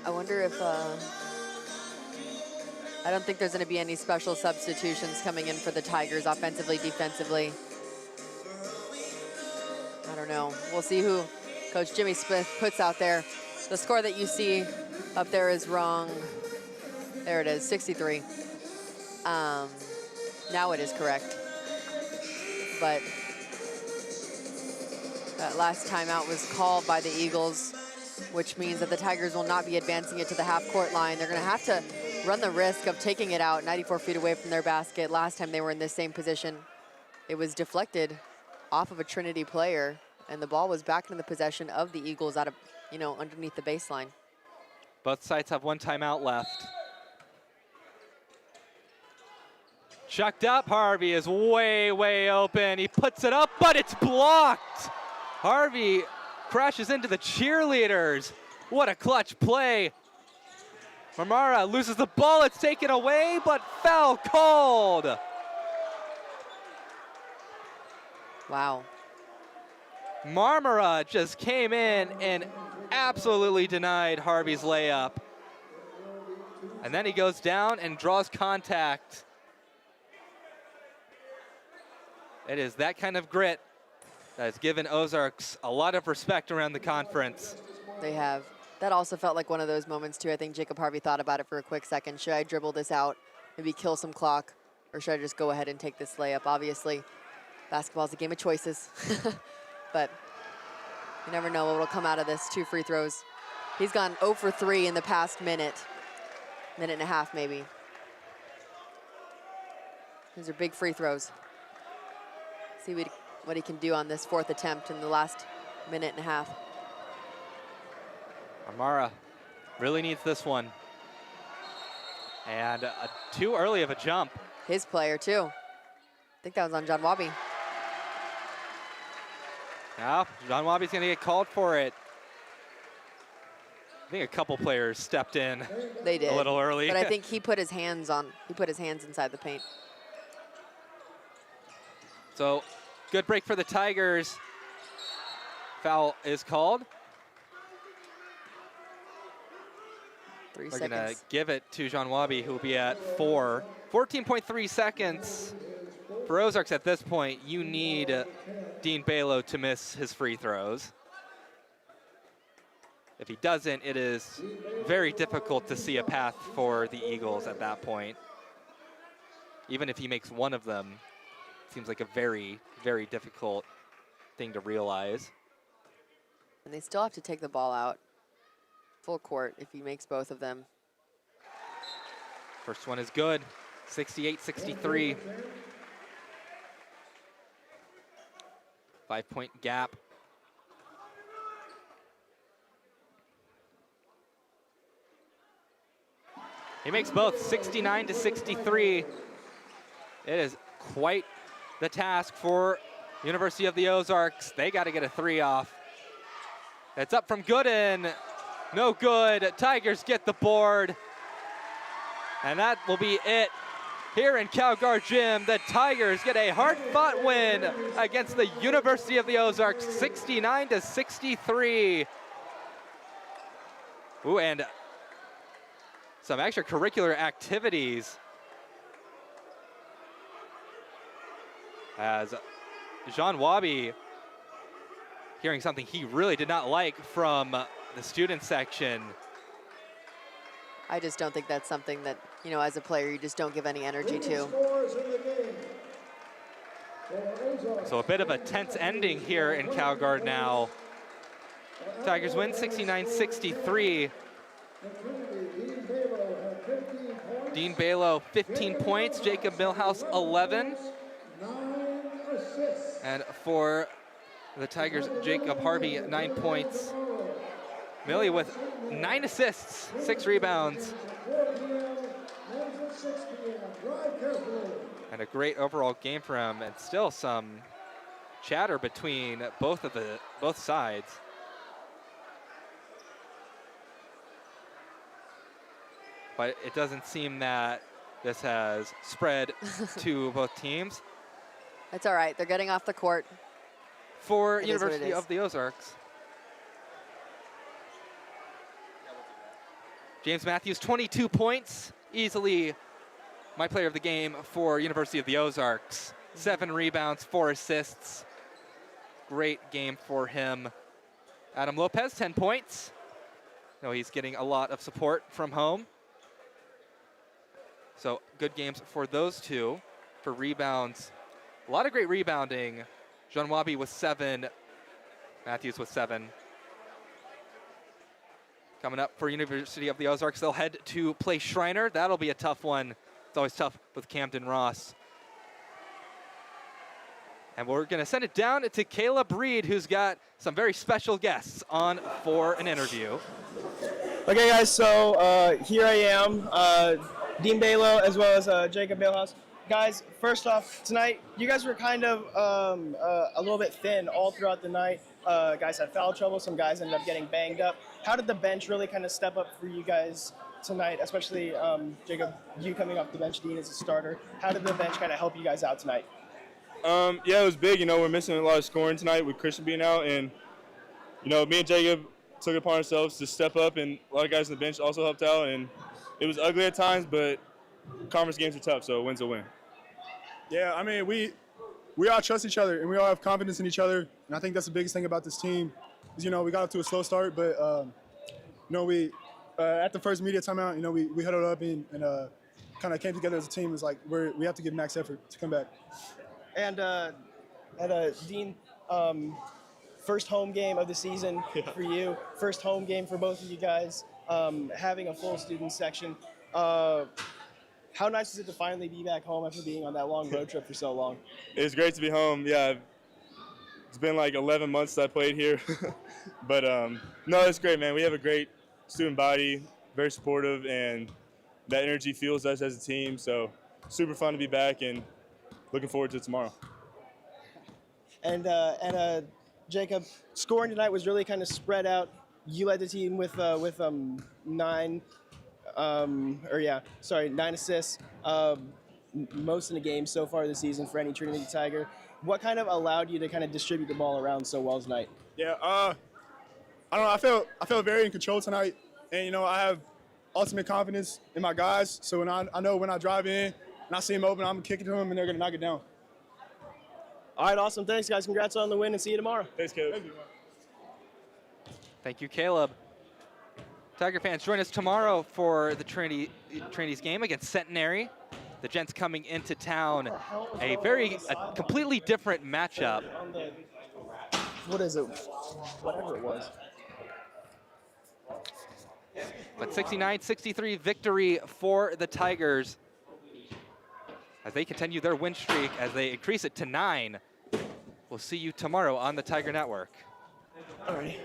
I wonder if, I don't think there's going to be any special substitutions coming in for the Tigers offensively, defensively. I don't know. We'll see who Coach Jimmy Smith puts out there. The score that you see up there is wrong. There it is, 63. Now it is correct. But that last timeout was called by the Eagles, which means that the Tigers will not be advancing it to the half-court line. They're going to have to run the risk of taking it out 94 feet away from their basket. Last time they were in this same position, it was deflected off of a Trinity player, and the ball was back in the possession of the Eagles out of, you know, underneath the baseline. Both sides have one timeout left. Chucked up, Harvey is way, way open. He puts it up, but it's blocked. Harvey crashes into the cheerleaders. What a clutch play. Marmara loses the ball, it's taken away, but foul called. Wow. Marmara just came in and absolutely denied Harvey's layup. And then he goes down and draws contact. It is that kind of grit that has given Ozarks a lot of respect around the conference. They have. That also felt like one of those moments too. I think Jacob Harvey thought about it for a quick second. Should I dribble this out, maybe kill some clock, or should I just go ahead and take this layup? Obviously, basketball is a game of choices, but you never know what will come out of this. 2 free throws. He's gone 0 for 3 in the past minute and a half maybe. These are big free throws. See what he can do on this 4th attempt in the last minute and a half. Marmara really needs this one. And too early of a jump. His player too. I think that was on John Wabi. Now, John Wabi's gonna get called for it. I think a couple players stepped in. They did. A little early. But I think he put his hands inside the paint. So, good break for the Tigers. Foul is called. 3 We're seconds. gonna give it to John Wabi, who will be at 4. 14.3 seconds for Ozarks at this point. You need Dean Balo to miss his free throws. If he doesn't, it is very difficult to see a path for the Eagles at that point. Even if he makes one of them, it seems like a very, very difficult thing to realize. And they still have to take the ball out full court if he makes both of them. First one is good, 68-63. 5-point gap. He makes both, 69-63. It is quite the task for University of the Ozarks. They got to get a 3 off. It's up from Gooden. No good. Tigers get the board. And that will be it here in Calgar Gym. The Tigers get a hard-fought win against the University of the Ozarks, 69-63. Ooh, and some extracurricular activities as Jean Wabi hearing something he really did not like from the student section. I just don't think that's something that, you know, as a player, you just don't give any energy to. So a bit of a tense ending here in Calgard now. Tigers win 69-63. Dean Balo, 15 points. Jacob Milhouse, 11. And for the Tigers, Jacob Harvey, 9 points. Millie with 9 assists, 6 rebounds. 6 p.m. Drive carefully. And a great overall game for him, and still some chatter between both sides. But it doesn't seem that this has spread to both teams. It's all right. They're getting off the court. For It is what it University is. of the Ozarks. James Matthews, 22 points, easily my player of the game for University of the Ozarks. 7 rebounds, 4 assists. Great game for him. Adam Lopez, 10 points. No, he's getting a lot of support from home. So good games for those two. For rebounds, a lot of great rebounding. Jean Wabi with 7, Matthews with 7. Coming up for University of the Ozarks, they'll head to play Shriner. That'll be a tough one. It's always tough with Camden Ross. And we're going to send it down to Caleb Reed, who's got some very special guests on for an interview. Okay, guys, so here I am, Dean Balo, as well as Jacob Balehouse. Guys, first off, tonight, you guys were kind of a little bit thin all throughout the night. Guys had foul trouble. Some guys ended up getting banged up. How did the bench really kind of step up for you guys tonight, especially Jacob, you coming off the bench, Dean, as a starter? How did the bench kind of help you guys out tonight? Yeah, it was big. You know, we're missing a lot of scoring tonight with Christian being out. And, you know, me and Jacob took it upon ourselves to step up. And a lot of guys on the bench also helped out. And it was ugly at times, but conference games are tough, so a win's a win. Yeah, I mean, we all trust each other, and we all have confidence in each other. And I think that's the biggest thing about this team is, you know, we got off to a slow start, but, you know, we at the first media timeout, you know, we huddled up and kind of came together as a team. It's like we have to give max effort to come back. And Dean, first home game of the season for you, first home game for both of you guys, having a full student section. How nice is it to finally be back home after being on that long road trip for so long? It's great to be home. Yeah, it's been like 11 months that I played here. But, no, it's great, man. We have a great student body, very supportive, and that energy fuels us as a team. So super fun to be back and looking forward to tomorrow. And Jacob, scoring tonight was really kind of spread out. You led the team with 9 assists, most in the game so far this season for any Trinity Tiger. What kind of allowed you to kind of distribute the ball around so well tonight? Yeah, I don't know. I felt very in control tonight, and you know, I have ultimate confidence in my guys. So when I know when I drive in and I see them open, I'm gonna kick it to them, and they're gonna knock it down. All right, awesome. Thanks, guys. Congrats on the win, and see you tomorrow. Thanks, Caleb. Thank you, Caleb. Tiger fans, join us tomorrow for the Trinity's game against Centenary. The Gents coming into town. A completely different matchup. What is it? Whatever it was. But 69-63 victory for the Tigers as they continue their win streak, as they increase it to 9. We'll see you tomorrow on the Tiger Network. All right.